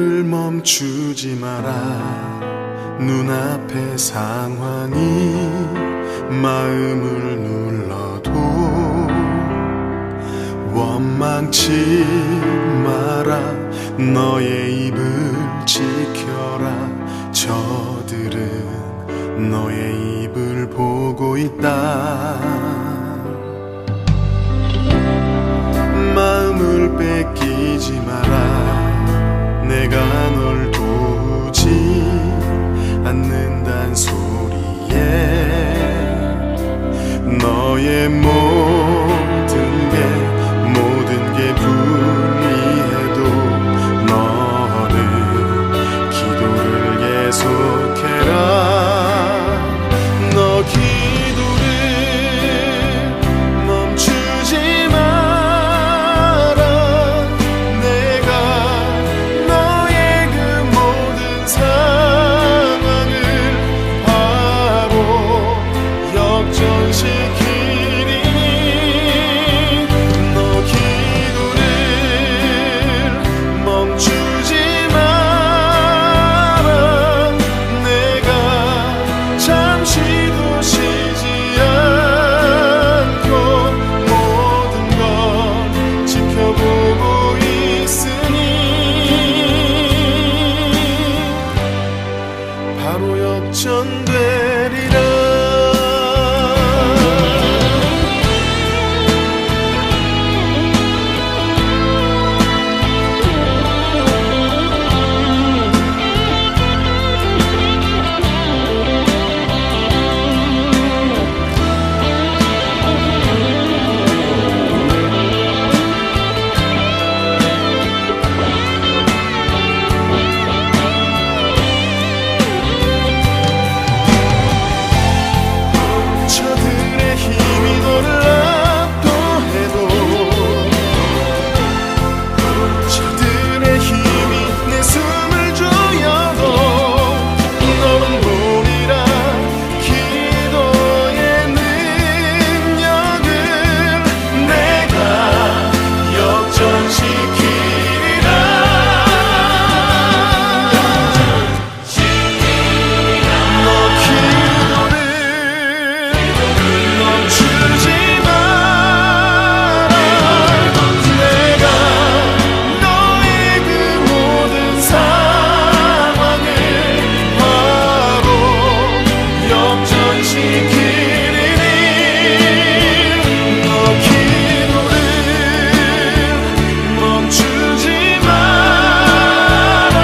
발걸음을 멈추지 마라. 눈앞의 상황이 마음을 눌러도 원망치 마라. 너의 입을 지켜라. 저들은 너의 입을 보고 있다. 마음을 뺏기지 마라. 내가 널 도우지 않는단 소리에 너의 모든 게 불리해도 너는 기도를 계속해라. 너 기도를 멈추지 마라. 내가 너의 그 모든 상황을 바로 역전시키리니 너 기도를 멈추지 마라. 내가 잠시도 쉬지 않고 모든 걸 지켜보고 있으니 바로 역전되리라. 저들의 힘이 놀랍도 해도 저들의 힘이 내 숨을 조여도 너는 보리라. 기도의 능력을 내가 역전시키리라. 너 기도를 멈추지 마라. 내가 너의 그 모든 상황을 바로 역전시키리니 너 기도를 멈추지 마라.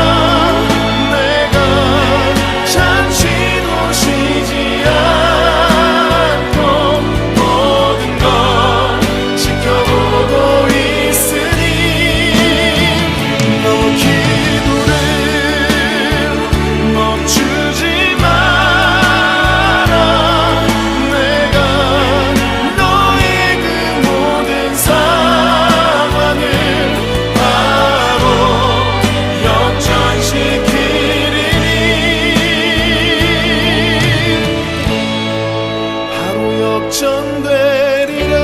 내가 잠시도 쉬지 않고 모든 걸 지켜보고 있으니 너 기도를 멈추지 마라. 내가 너의 그 모든 상황을 바로 역전시키리니 바로 역전되리라.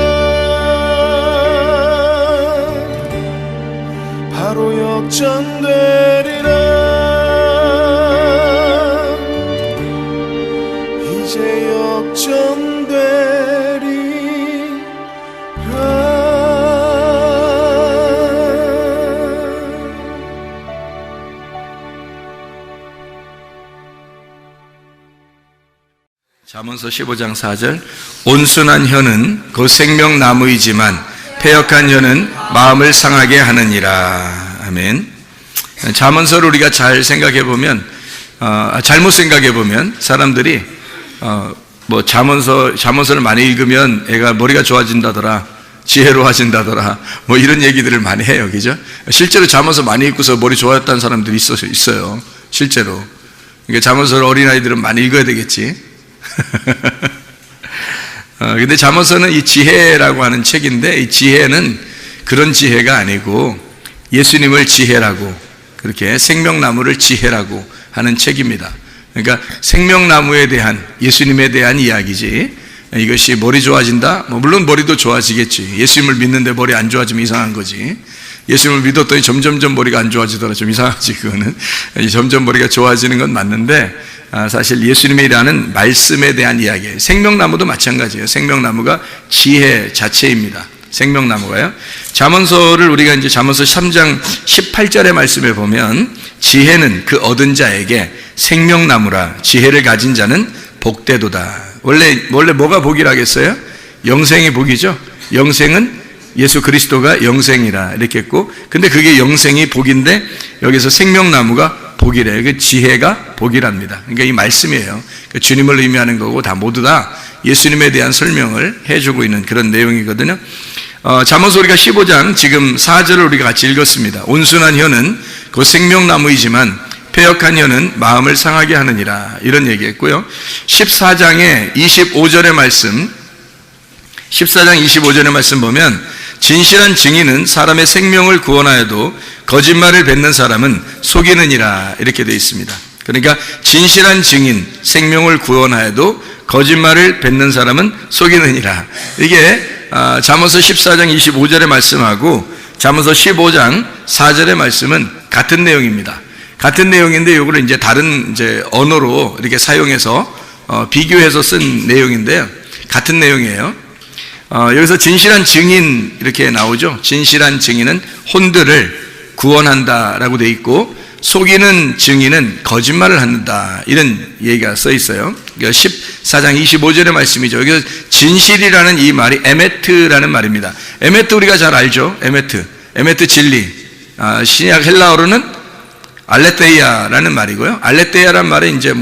바로 역전되리라. 이제 잠언서 15장 4절 온순한 혀는 곧 생명나무이지만 패역한 혀는 마음을 상하게 하느니라. 아멘. 잠언서를 우리가 잘 생각해보면 잘못 생각해보면 사람들이 뭐 잠언서를 많이 읽으면 애가 머리가 좋아진다더라, 지혜로워진다더라, 뭐 이런 얘기들을 많이 해요. 그죠? 실제로 잠언서 많이 읽고서 머리 좋아졌다는 사람들이 있어요. 실제로. 그러니까 잠언서를 어린아이들은 많이 읽어야 되겠지. 근데 잠언서는 이 지혜라고 하는 책인데, 이 지혜는 그런 지혜가 아니고 예수님을 지혜라고, 그렇게 생명나무를 지혜라고 하는 책입니다. 그러니까 생명나무에 대한, 예수님에 대한 이야기지, 이것이 머리 좋아진다? 뭐 물론 머리도 좋아지겠지. 예수님을 믿는데 머리 안 좋아지면 이상한 거지. 예수님을 믿었더니 점점점 머리가 안 좋아지더라. 좀 이상하지, 그거는. 점점 머리가 좋아지는 건 맞는데, 사실 예수님의 일하는 말씀에 대한 이야기예요. 생명나무도 마찬가지예요. 생명나무가 지혜 자체입니다. 생명나무가요. 잠언서를 우리가 이제 잠언서 3장 18절의 말씀에 보면, 지혜는 그 얻은 자에게 생명나무라, 지혜를 가진 자는 복되도다. 원래 뭐가 복이라겠어요? 영생이 복이죠. 영생은 예수 그리스도가 영생이라 이렇게 했고, 근데 그게 영생이 복인데 여기서 생명나무가 복이래요. 그 지혜가 복이랍니다. 그러니까 이 말씀이에요. 그 주님을 의미하는 거고, 다 모두 다 예수님에 대한 설명을 해주고 있는 그런 내용이거든요. 잠언서 우리가 15장 지금 4절을 우리가 같이 읽었습니다. 온순한 혀는 그 생명나무이지만 패역한 혀는 마음을 상하게 하느니라, 이런 얘기했고요. 14장의 25절의 말씀, 14장 25절의 말씀 보면, 진실한 증인은 사람의 생명을 구원하여도 거짓말을 뱉는 사람은 속이느니라, 이렇게 되어 있습니다. 그러니까 진실한 증인, 생명을 구원하여도 거짓말을 뱉는 사람은 속이느니라. 이게 잠언서 14장 25절의 말씀하고 잠언서 15장 4절의 말씀은 같은 내용입니다. 같은 내용인데 이거를 이제 다른 이제 언어로 이렇게 사용해서 비교해서 쓴 내용인데요. 같은 내용이에요. 여기서 진실한 증인 이렇게 나오죠. 진실한 증인은 혼들을 구원한다라고 돼 있고, 속이는 증인은 거짓말을 한다, 이런 얘기가 써 있어요. 14장 25절의 말씀이죠. 여기서 진실이라는 이 말이 에메트라는 말입니다. 에메트 우리가 잘 알죠. 에메트 진리. 신약 헬라어로는 알레테이아라는 말이고요. 알레테이아라는 말은 이제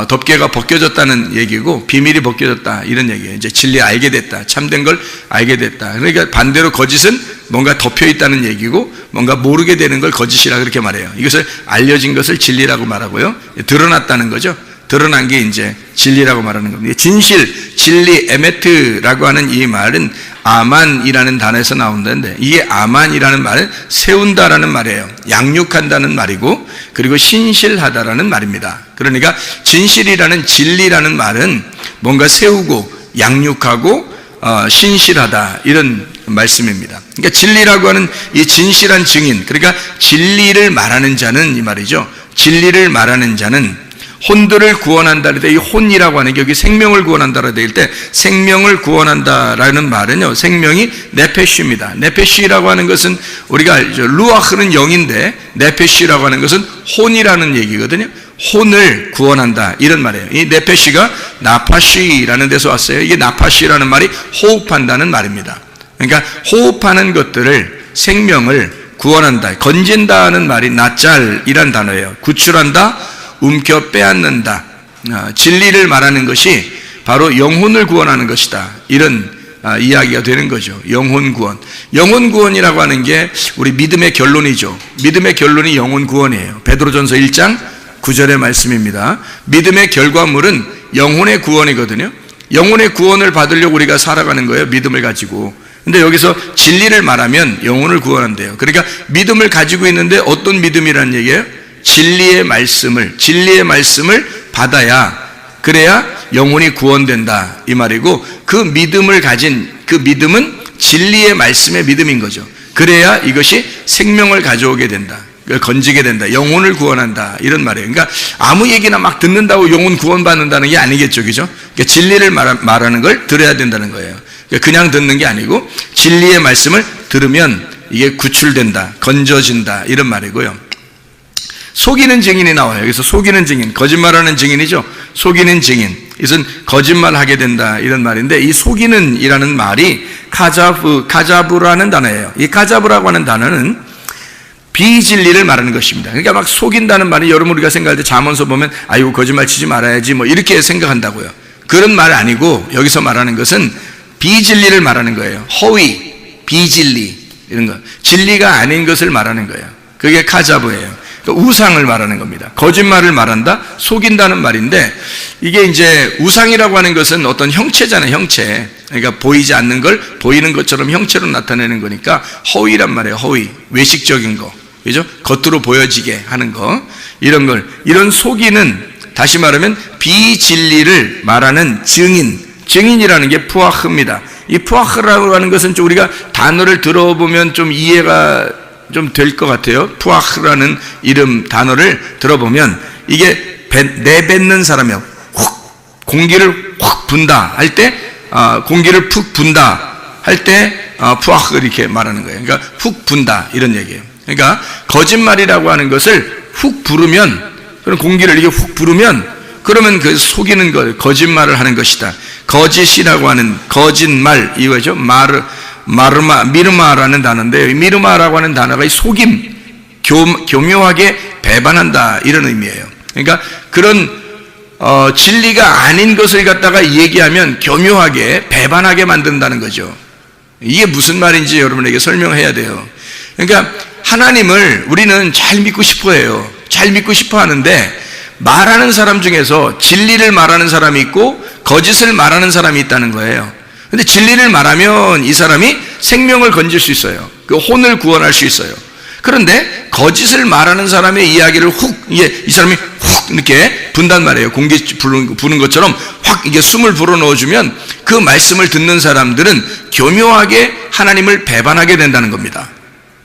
덮개가 벗겨졌다는 얘기고, 비밀이 벗겨졌다, 이런 얘기예요. 이제 진리 알게 됐다, 참된 걸 알게 됐다. 그러니까 반대로 거짓은 뭔가 덮여 있다는 얘기고, 뭔가 모르게 되는 걸 거짓이라 그렇게 말해요. 이것을 알려진 것을 진리라고 말하고요. 드러났다는 거죠. 드러난 게 이제 진리라고 말하는 겁니다. 진실, 진리, 에메트라고 하는 이 말은 아만이라는 단어에서 나온다는데, 이게 아만이라는 말은 세운다라는 말이에요. 양육한다는 말이고, 그리고 신실하다라는 말입니다. 그러니까 진실이라는, 진리라는 말은 뭔가 세우고 양육하고 신실하다, 이런 말씀입니다. 그러니까 진리라고 하는 이 진실한 증인, 그러니까 진리를 말하는 자는, 이 말이죠. 진리를 말하는 자는 혼들을 구원한다 할 때, 이 혼이라고 하는 게 여기 생명을 구원한다라고 될 때, 생명을 구원한다라는 말은요, 생명이 네페쉬입니다. 네페쉬라고 하는 것은 우리가 알죠. 루아흐는 영인데 네페쉬라고 하는 것은 혼이라는 얘기거든요. 혼을 구원한다, 이런 말이에요. 이 네페쉬가 나파쉬라는 데서 왔어요. 이게 나파쉬라는 말이 호흡한다는 말입니다. 그러니까 호흡하는 것들을, 생명을 구원한다, 건진다는 말이 나짤이란 단어예요. 구출한다, 움켜 빼앗는다. 진리를 말하는 것이 바로 영혼을 구원하는 것이다, 이런 이야기가 되는 거죠. 영혼 구원. 영혼 구원이라고 하는 게 우리 믿음의 결론이죠. 믿음의 결론이 영혼 구원이에요. 베드로전서 1장 9절의 말씀입니다. 믿음의 결과물은 영혼의 구원이거든요. 영혼의 구원을 받으려고 우리가 살아가는 거예요, 믿음을 가지고. 근데 여기서 진리를 말하면 영혼을 구원한대요. 그러니까 믿음을 가지고 있는데 어떤 믿음이라는 얘기예요? 진리의 말씀을 받아야, 그래야 영혼이 구원된다, 이 말이고, 그 믿음을 가진 그 믿음은 진리의 말씀의 믿음인 거죠. 그래야 이것이 생명을 가져오게 된다, 건지게 된다, 영혼을 구원한다, 이런 말이에요. 그러니까 아무 얘기나 막 듣는다고 영혼 구원받는다는 게 아니겠죠, 그죠? 그러니까 진리를 말하는 걸 들어야 된다는 거예요. 그러니까 그냥 듣는 게 아니고 진리의 말씀을 들으면 이게 구출된다, 건져진다, 이런 말이고요. 속이는 증인이 나와요. 여기서 속이는 증인, 거짓말하는 증인이죠. 속이는 증인, 이것은 거짓말하게 된다, 이런 말인데, 이 속이는이라는 말이 카자브라는 단어예요. 이 카자브라고 하는 단어는 비진리를 말하는 것입니다. 그러니까 막 속인다는 말이, 여러분 우리가 생각할 때 잠언서 보면 아이고 거짓말 치지 말아야지 이렇게 생각한다고요. 그런 말 아니고, 여기서 말하는 것은 비진리를 말하는 거예요. 허위, 비진리, 이런 거, 진리가 아닌 것을 말하는 거예요. 그게 카자브예요. 우상을 말하는 겁니다. 거짓말을 말한다, 속인다는 말인데, 이게 이제 우상이라고 하는 것은 어떤 형체잖아요, 형체. 그러니까 보이지 않는 걸 보이는 것처럼 형체로 나타내는 거니까 허위란 말이에요. 허위, 외식적인 거, 그죠? 겉으로 보여지게 하는 거, 이런 걸, 이런 속이는, 다시 말하면 비진리를 말하는 증인이라는 게 푸아흐입니다. 이 푸아흐라고 하는 것은 좀 우리가 단어를 들어보면 좀 이해가 좀 될 것 같아요. 푸아흐라는 이름 단어를 들어보면 이게 내뱉는 사람이요. 훅 공기를 확 분다 할 때 공기를 푹 분다 할 때 푸아흐 이렇게 말하는 거예요. 그러니까 훅 분다 이런 얘기예요. 그러니까 거짓말이라고 하는 것을 훅 부르면 그런 공기를 이게 훅 부르면 그러면 그 속이는 것, 거짓말을 하는 것이다. 거짓이라고 하는 거짓말 이거죠. 미르마라는 단어인데 미르마라고 하는 단어가 이 속임, 교묘하게 배반한다 이런 의미예요. 그러니까 그런 진리가 아닌 것을 갖다가 얘기하면 교묘하게 배반하게 만든다는 거죠. 이게 무슨 말인지 여러분에게 설명해야 돼요. 그러니까 하나님을 우리는 잘 믿고 싶어 해요. 잘 믿고 싶어 하는데 말하는 사람 중에서 진리를 말하는 사람이 있고 거짓을 말하는 사람이 있다는 거예요. 근데 진리를 말하면 이 사람이 생명을 건질 수 있어요. 그 혼을 구원할 수 있어요. 그런데 거짓을 말하는 사람의 이야기를 이 사람이 훅 이렇게 분단 말이에요. 공기 부는 것처럼 확 이게 숨을 불어 넣어주면 그 말씀을 듣는 사람들은 교묘하게 하나님을 배반하게 된다는 겁니다.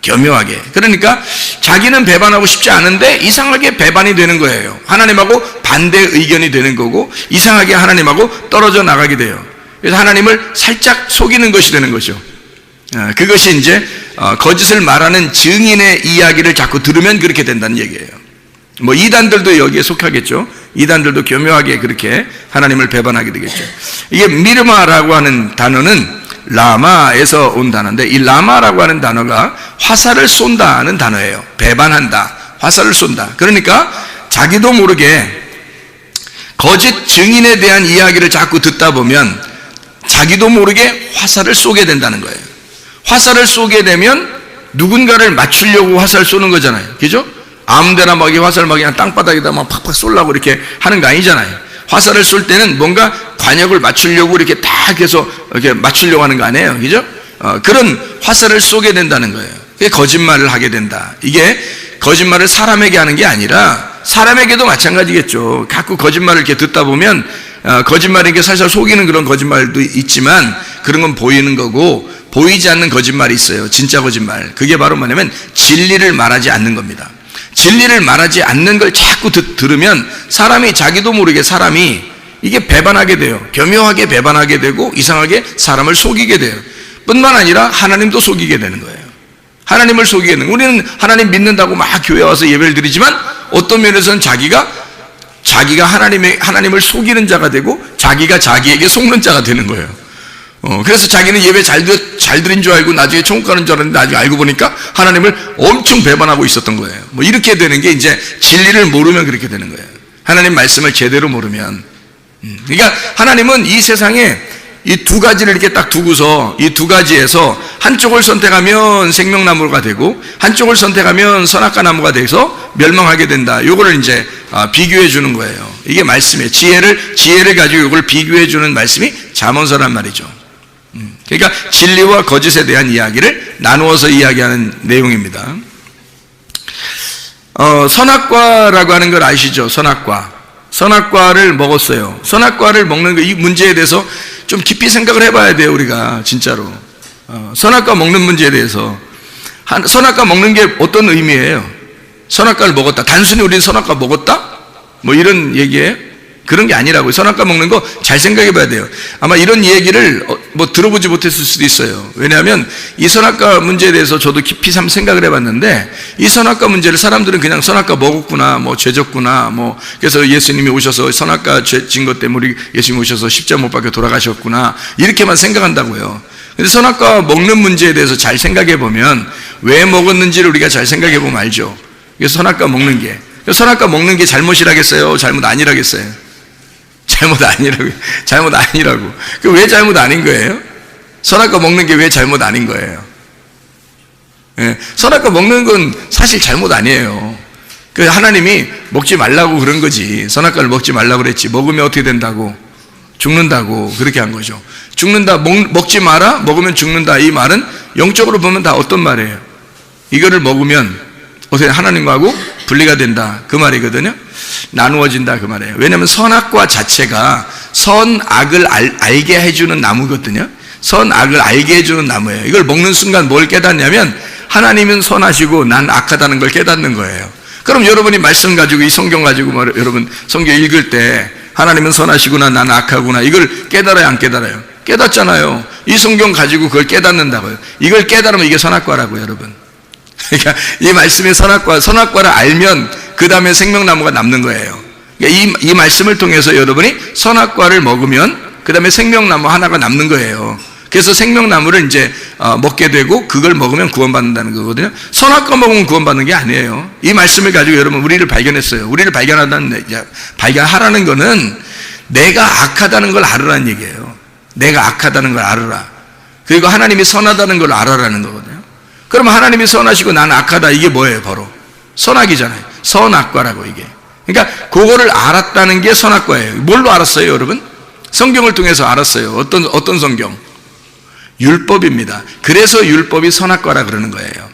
교묘하게. 그러니까 자기는 배반하고 싶지 않은데 이상하게 배반이 되는 거예요. 하나님하고 반대 의견이 되는 거고 이상하게 하나님하고 떨어져 나가게 돼요. 그래서 하나님을 살짝 속이는 것이 되는 거죠. 그것이 이제 거짓을 말하는 증인의 이야기를 자꾸 들으면 그렇게 된다는 얘기예요. 뭐 이단들도 여기에 속하겠죠. 이단들도 교묘하게 그렇게 하나님을 배반하게 되겠죠. 이게 미르마라고 하는 단어는 라마에서 온 단어인데 이 라마라고 하는 단어가 화살을 쏜다는 단어예요. 배반한다, 화살을 쏜다. 그러니까 자기도 모르게 거짓 증인에 대한 이야기를 자꾸 듣다 보면 자기도 모르게 화살을 쏘게 된다는 거예요. 화살을 쏘게 되면 누군가를 맞추려고 화살 쏘는 거잖아요. 그죠? 아무데나 막 화살 막 그냥 땅바닥에다 막 팍팍 쏘려고 이렇게 하는 거 아니잖아요. 화살을 쏠 때는 뭔가 관역을 맞추려고 이렇게 딱 해서 이렇게 맞추려고 하는 거 아니에요. 그죠? 그런 화살을 쏘게 된다는 거예요. 그게 거짓말을 하게 된다. 이게 거짓말을 사람에게 하는 게 아니라 사람에게도 마찬가지겠죠. 자꾸 거짓말을 이렇게 듣다 보면 거짓말에게 살살 속이는 그런 거짓말도 있지만 그런 건 보이는 거고 보이지 않는 거짓말이 있어요. 진짜 거짓말. 그게 바로 뭐냐면 진리를 말하지 않는 겁니다. 진리를 말하지 않는 걸 자꾸 들으면 사람이 자기도 모르게 사람이 이게 배반하게 돼요. 교묘하게 배반하게 되고 이상하게 사람을 속이게 돼요. 뿐만 아니라 하나님도 속이게 되는 거예요. 하나님을 속이게 되는 거예요. 우리는 하나님 믿는다고 막 교회 와서 예배를 드리지만 어떤 면에서는 자기가 하나님을 속이는 자가 되고 자기가 자기에게 속는 자가 되는 거예요. 그래서 자기는 예배 잘 드린 줄 알고 나중에 천국 가는 줄 알았는데 나중에 알고 보니까 하나님을 엄청 배반하고 있었던 거예요. 뭐 이렇게 되는 게 이제 진리를 모르면 그렇게 되는 거예요. 하나님 말씀을 제대로 모르면. 그러니까 하나님은 이 세상에 이 두 가지를 이렇게 딱 두고서 이 두 가지에서 한쪽을 선택하면 생명나무가 되고 한쪽을 선택하면 선악과 나무가 돼서 멸망하게 된다. 요거를 이제 비교해 주는 거예요. 이게 말씀이에요. 지혜를 가지고 이걸 비교해 주는 말씀이 잠언서란 말이죠. 그러니까 진리와 거짓에 대한 이야기를 나누어서 이야기하는 내용입니다. 선악과라고 하는 걸 아시죠? 선악과를 먹었어요. 선악과를 먹는 이 문제에 대해서 좀 깊이 생각을 해봐야 돼요. 우리가 진짜로 선악과 먹는 문제에 대해서 선악과 먹는 게 어떤 의미예요? 선악과를 먹었다. 단순히 우리는 선악과 먹었다? 뭐 이런 얘기예요? 그런 게 아니라고요. 선악과 먹는 거 잘 생각해 봐야 돼요. 아마 이런 얘기를 뭐 들어보지 못했을 수도 있어요. 왜냐하면 이 선악과 문제에 대해서 저도 깊이 생각을 해봤는데 이 선악과 문제를 사람들은 그냥 선악과 먹었구나, 뭐 죄졌구나, 뭐 그래서 예수님이 오셔서 선악과 죄진 것 때문에 예수님이 오셔서 십자가 못 박혀 돌아가셨구나 이렇게만 생각한다고요. 근데 선악과 먹는 문제에 대해서 잘 생각해 보면 왜 먹었는지를 우리가 잘 생각해 보면 알죠. 그래서 선악과 먹는 게 잘못이라겠어요? 잘못 아니라겠어요? 잘못 아니라고. 그 왜 잘못 아닌 거예요? 선악과 먹는 게 왜 잘못 아닌 거예요? 예, 선악과 먹는 건 사실 잘못 아니에요. 그 하나님이 먹지 말라고 그런 거지. 선악과를 먹지 말라고 그랬지. 먹으면 어떻게 된다고? 죽는다고 그렇게 한 거죠. 죽는다, 먹지 마라, 먹으면 죽는다. 이 말은 영적으로 보면 다 어떤 말이에요? 이거를 먹으면 어떻게 하나님하고 분리가 된다 그 말이거든요. 나누어진다 그 말이에요. 왜냐하면 선악과 자체가 선악을 알게 해주는 나무거든요. 선악을 알게 해주는 나무예요. 이걸 먹는 순간 뭘 깨닫냐면 하나님은 선하시고 난 악하다는 걸 깨닫는 거예요. 그럼 여러분이 말씀 가지고 이 성경 가지고 여러분 성경 읽을 때 하나님은 선하시구나 난 악하구나 이걸 깨달아요 안 깨달아요? 깨닫잖아요. 이 성경 가지고 그걸 깨닫는다고요. 이걸 깨달으면 이게 선악과라고요 여러분. 그러니까 이 말씀의 선악과를 알면 그 다음에 생명나무가 남는 거예요. 그러니까 이 말씀을 통해서 여러분이 선악과를 먹으면 그 다음에 생명나무 하나가 남는 거예요. 그래서 생명나무를 이제 먹게 되고 그걸 먹으면 구원받는다는 거거든요. 선악과 먹으면 구원받는 게 아니에요. 이 말씀을 가지고 여러분 우리를 발견했어요. 우리를 발견하라는 거는 내가 악하다는 걸 알으라는 얘기예요. 내가 악하다는 걸 알으라. 그리고 하나님이 선하다는 걸 알아라는 거거든요. 그러면 하나님이 선하시고 나는 악하다 이게 뭐예요? 바로 선악이잖아요. 선악과라고 이게. 그러니까 그거를 알았다는 게 선악과예요. 뭘로 알았어요 여러분? 성경을 통해서 알았어요. 어떤 성경? 율법입니다. 그래서 율법이 선악과라 그러는 거예요.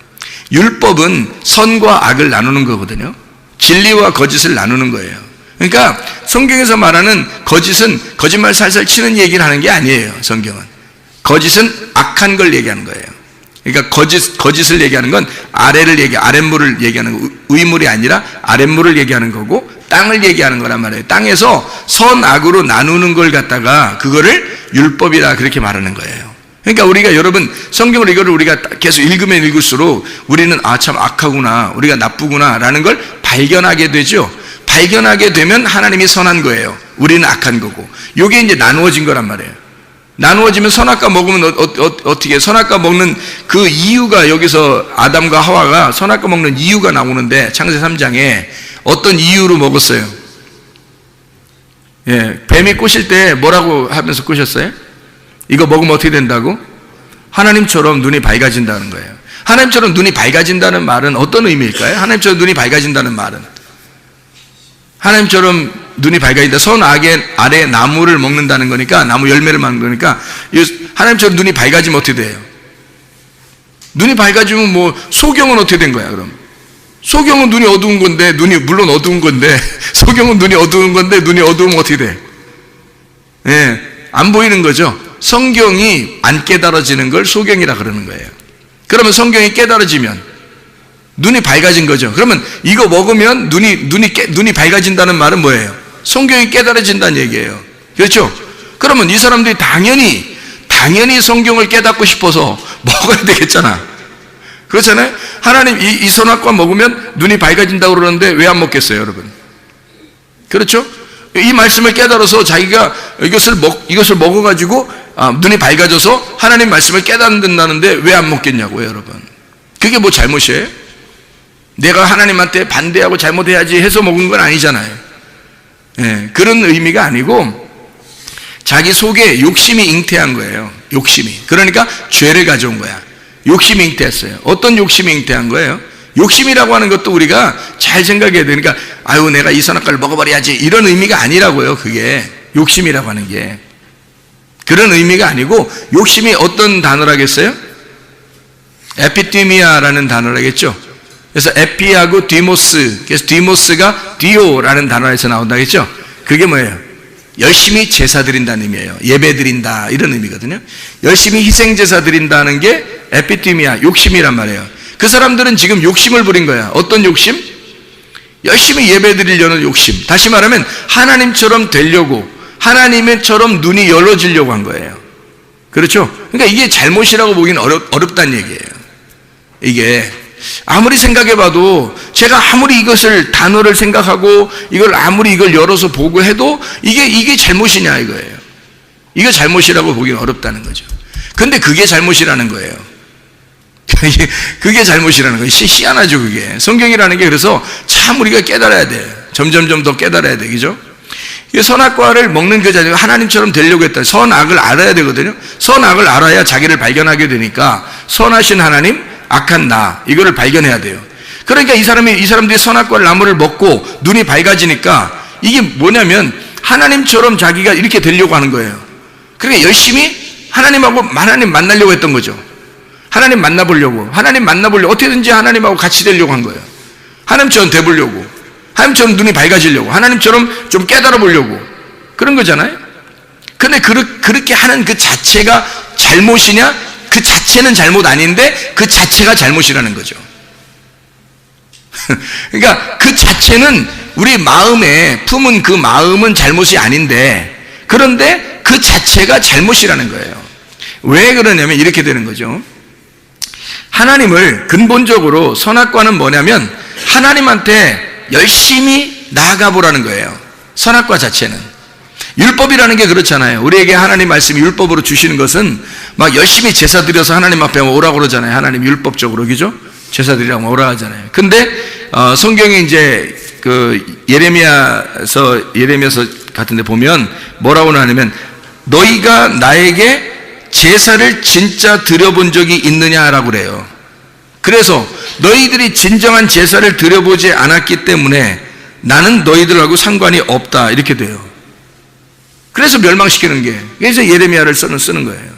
율법은 선과 악을 나누는 거거든요. 진리와 거짓을 나누는 거예요. 그러니까 성경에서 말하는 거짓은 거짓말 살살 치는 얘기를 하는 게 아니에요. 성경은 거짓은 악한 걸 얘기하는 거예요. 그러니까 거짓을 얘기하는 건 아랫물을 얘기하는 거, 위물이 아니라 아랫물을 얘기하는 거고 땅을 얘기하는 거란 말이에요. 땅에서 선악으로 나누는 걸 갖다가 그거를 율법이라 그렇게 말하는 거예요. 그러니까 우리가 여러분 성경을 이거를 우리가 계속 읽으면 읽을수록 우리는 참 악하구나 우리가 나쁘구나 라는 걸 발견하게 되죠. 발견하게 되면 하나님이 선한 거예요. 우리는 악한 거고. 이게 이제 나누어진 거란 말이에요. 나누어지면 선악과 먹으면 어떻게 선악과 먹는 그 이유가 여기서 아담과 하와가 선악과 먹는 이유가 나오는데 창세 3장에 어떤 이유로 먹었어요? 예, 뱀이 꼬실 때 뭐라고 하면서 꼬셨어요? 이거 먹으면 어떻게 된다고? 하나님처럼 눈이 밝아진다는 거예요. 하나님처럼 눈이 밝아진다는 말은 어떤 의미일까요? 하나님처럼 눈이 밝아진다는 말은 하나님처럼 눈이 밝아진다. 선악의 아래 나무를 먹는다는 거니까 나무 열매를 먹는 거니까 하나님처럼 눈이 밝아지면 어떻게 돼요? 눈이 밝아지면 뭐 소경은 어떻게 된 거야 그럼? 소경은 눈이 어두운 건데 눈이 물론 어두운 건데 소경은 눈이 어두운 건데 눈이 어두우면 어떻게 돼? 예, 안 보이는 거죠. 성경이 안 깨달아지는 걸 소경이라 그러는 거예요. 그러면 성경이 깨달아지면 눈이 밝아진 거죠. 그러면 이거 먹으면 눈이 밝아진다는 말은 뭐예요? 성경이 깨달아진다는 얘기예요. 그렇죠? 그러면 이 사람들이 당연히 성경을 깨닫고 싶어서 먹어야 되겠잖아. 그렇잖아요? 하나님 이 선악과 먹으면 눈이 밝아진다고 그러는데 왜 안 먹겠어요, 여러분? 그렇죠? 이 말씀을 깨달아서 자기가 이것을 먹어가지고 눈이 밝아져서 하나님 말씀을 깨닫는다는데 왜 안 먹겠냐고요, 여러분? 그게 뭐 잘못이에요? 내가 하나님한테 반대하고 잘못해야지 해서 먹은 건 아니잖아요. 예, 그런 의미가 아니고 자기 속에 욕심이 잉태한 거예요. 욕심이. 그러니까 죄를 가져온 거야. 욕심이 잉태했어요. 어떤 욕심이 잉태한 거예요? 욕심이라고 하는 것도 우리가 잘 생각해야 되니까 아유 내가 이 선악과를 먹어버려야지 이런 의미가 아니라고요. 그게 욕심이라고 하는 게 그런 의미가 아니고 욕심이 어떤 단어라겠어요? 에피티미아라는 단어라겠죠. 그래서 에피하고 디모스, 그래서 디모스가 디오라는 단어에서 나온다겠죠. 그게 뭐예요? 열심히 제사 드린다는 의미예요. 예배 드린다 이런 의미거든요. 열심히 희생 제사 드린다는 게 에피티미아, 욕심이란 말이에요. 그 사람들은 지금 욕심을 부린 거야. 어떤 욕심? 열심히 예배 드리려는 욕심. 다시 말하면 하나님처럼 되려고, 하나님처럼 눈이 열어지려고 한 거예요. 그렇죠? 그러니까 이게 잘못이라고 보기는 어렵다는 얘기예요. 이게 아무리 생각해봐도 제가 아무리 이것을 단어를 생각하고 이걸 열어서 보고 해도 이게 잘못이냐 이거예요. 이거 잘못이라고 보기는 어렵다는 거죠. 근데 그게 잘못이라는 거예요. 그게 잘못이라는 거예요. 희한하죠 그게. 성경이라는 게 그래서 참 우리가 깨달아야 돼. 점점점 더 깨달아야 돼. 그죠? 선악과를 먹는 그 자리가 하나님처럼 되려고 했다. 선악을 알아야 되거든요. 선악을 알아야 자기를 발견하게 되니까 선하신 하나님, 악한 나 이거를 발견해야 돼요. 그러니까 이 사람들이 선악과 나무를 먹고 눈이 밝아지니까 이게 뭐냐면 하나님처럼 자기가 이렇게 되려고 하는 거예요. 그러니까 열심히 하나님 만나려고 했던 거죠. 하나님 만나보려고 어떻게든지 하나님하고 같이 되려고 한 거예요. 하나님처럼 돼보려고, 하나님처럼 눈이 밝아지려고, 하나님처럼 좀 깨달아 보려고 그런 거잖아요. 근데 그렇게 하는 그 자체가 잘못이냐 그 자체는 잘못 아닌데 그 자체가 잘못이라는 거죠. 그러니까 그 자체는 우리 마음에 품은 그 마음은 잘못이 아닌데, 그런데 그 자체가 잘못이라는 거예요. 왜 그러냐면 이렇게 되는 거죠. 하나님을 근본적으로 선악과는 뭐냐면 하나님한테 열심히 나아가 보라는 거예요. 선악과 자체는. 율법이라는 게 그렇잖아요. 우리에게 하나님 말씀이 율법으로 주시는 것은 막 열심히 제사 드려서 하나님 앞에 오라고 그러잖아요. 하나님 율법적으로, 그죠? 제사 드리라고 오라 하잖아요. 근데 성경에 이제 그 예레미야서 같은 데 보면 뭐라고 하냐면 너희가 나에게 제사를 진짜 드려본 적이 있느냐라고 그래요. 그래서 너희들이 진정한 제사를 드려보지 않았기 때문에 나는 너희들하고 상관이 없다, 이렇게 돼요. 그래서 멸망시키는 게, 그래서 예레미야를 쓰는 거예요.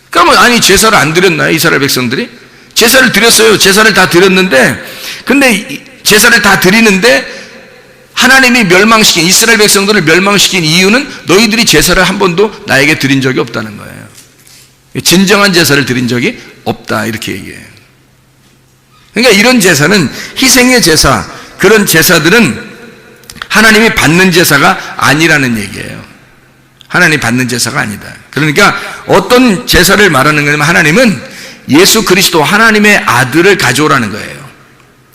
그러면 아니 제사를 안 드렸나요? 이스라엘 백성들이? 제사를 드렸어요. 제사를 다 드렸는데, 근데 제사를 다 드리는데 하나님이 멸망시킨, 이스라엘 백성들을 멸망시킨 이유는 너희들이 제사를 한 번도 나에게 드린 적이 없다는 거예요. 진정한 제사를 드린 적이 없다, 이렇게 얘기해요. 그러니까 이런 제사는 희생의 제사, 그런 제사들은 하나님이 받는 제사가 아니라는 얘기예요. 하나님이 받는 제사가 아니다. 그러니까 어떤 제사를 말하는 거냐면 하나님은 예수 그리스도 하나님의 아들을 가져오라는 거예요.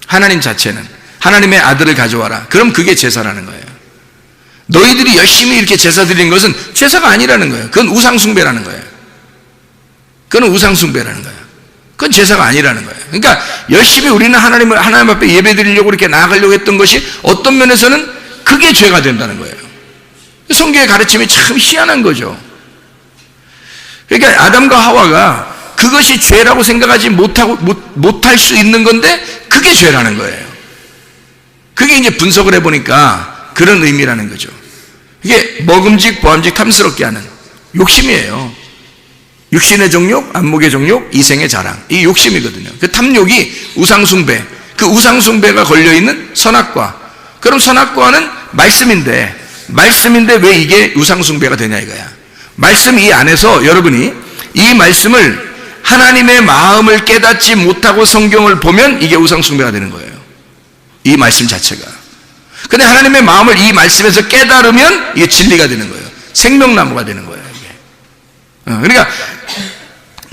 하나님 자체는 하나님의 아들을 가져와라. 그럼 그게 제사라는 거예요. 너희들이 열심히 이렇게 제사 드리는 것은 제사가 아니라는 거예요. 그건 우상숭배라는 거예요. 그건 우상숭배라는 거예요. 그건 제사가 아니라는 거예요. 그러니까 열심히 우리는 하나님 앞에 예배 드리려고 이렇게 나아가려고 했던 것이 어떤 면에서는 그게 죄가 된다는 거예요. 성경의 가르침이 참 희한한 거죠. 그러니까 아담과 하와가 그것이 죄라고 생각하지 못할 수 있는 건데 그게 죄라는 거예요. 그게 이제 분석을 해보니까 그런 의미라는 거죠. 이게 먹음직, 보암직, 탐스럽게 하는 욕심이에요. 육신의 정욕, 안목의 정욕, 이생의 자랑. 이 욕심이거든요. 그 탐욕이 우상숭배, 그 우상숭배가 걸려있는 선악과. 그럼 선악과는 말씀인데 왜 이게 우상숭배가 되냐 이거야. 말씀 이 안에서 여러분이 이 말씀을 하나님의 마음을 깨닫지 못하고 성경을 보면 이게 우상숭배가 되는 거예요. 이 말씀 자체가. 근데 하나님의 마음을 이 말씀에서 깨달으면 이게 진리가 되는 거예요. 생명나무가 되는 거예요. 이게. 그러니까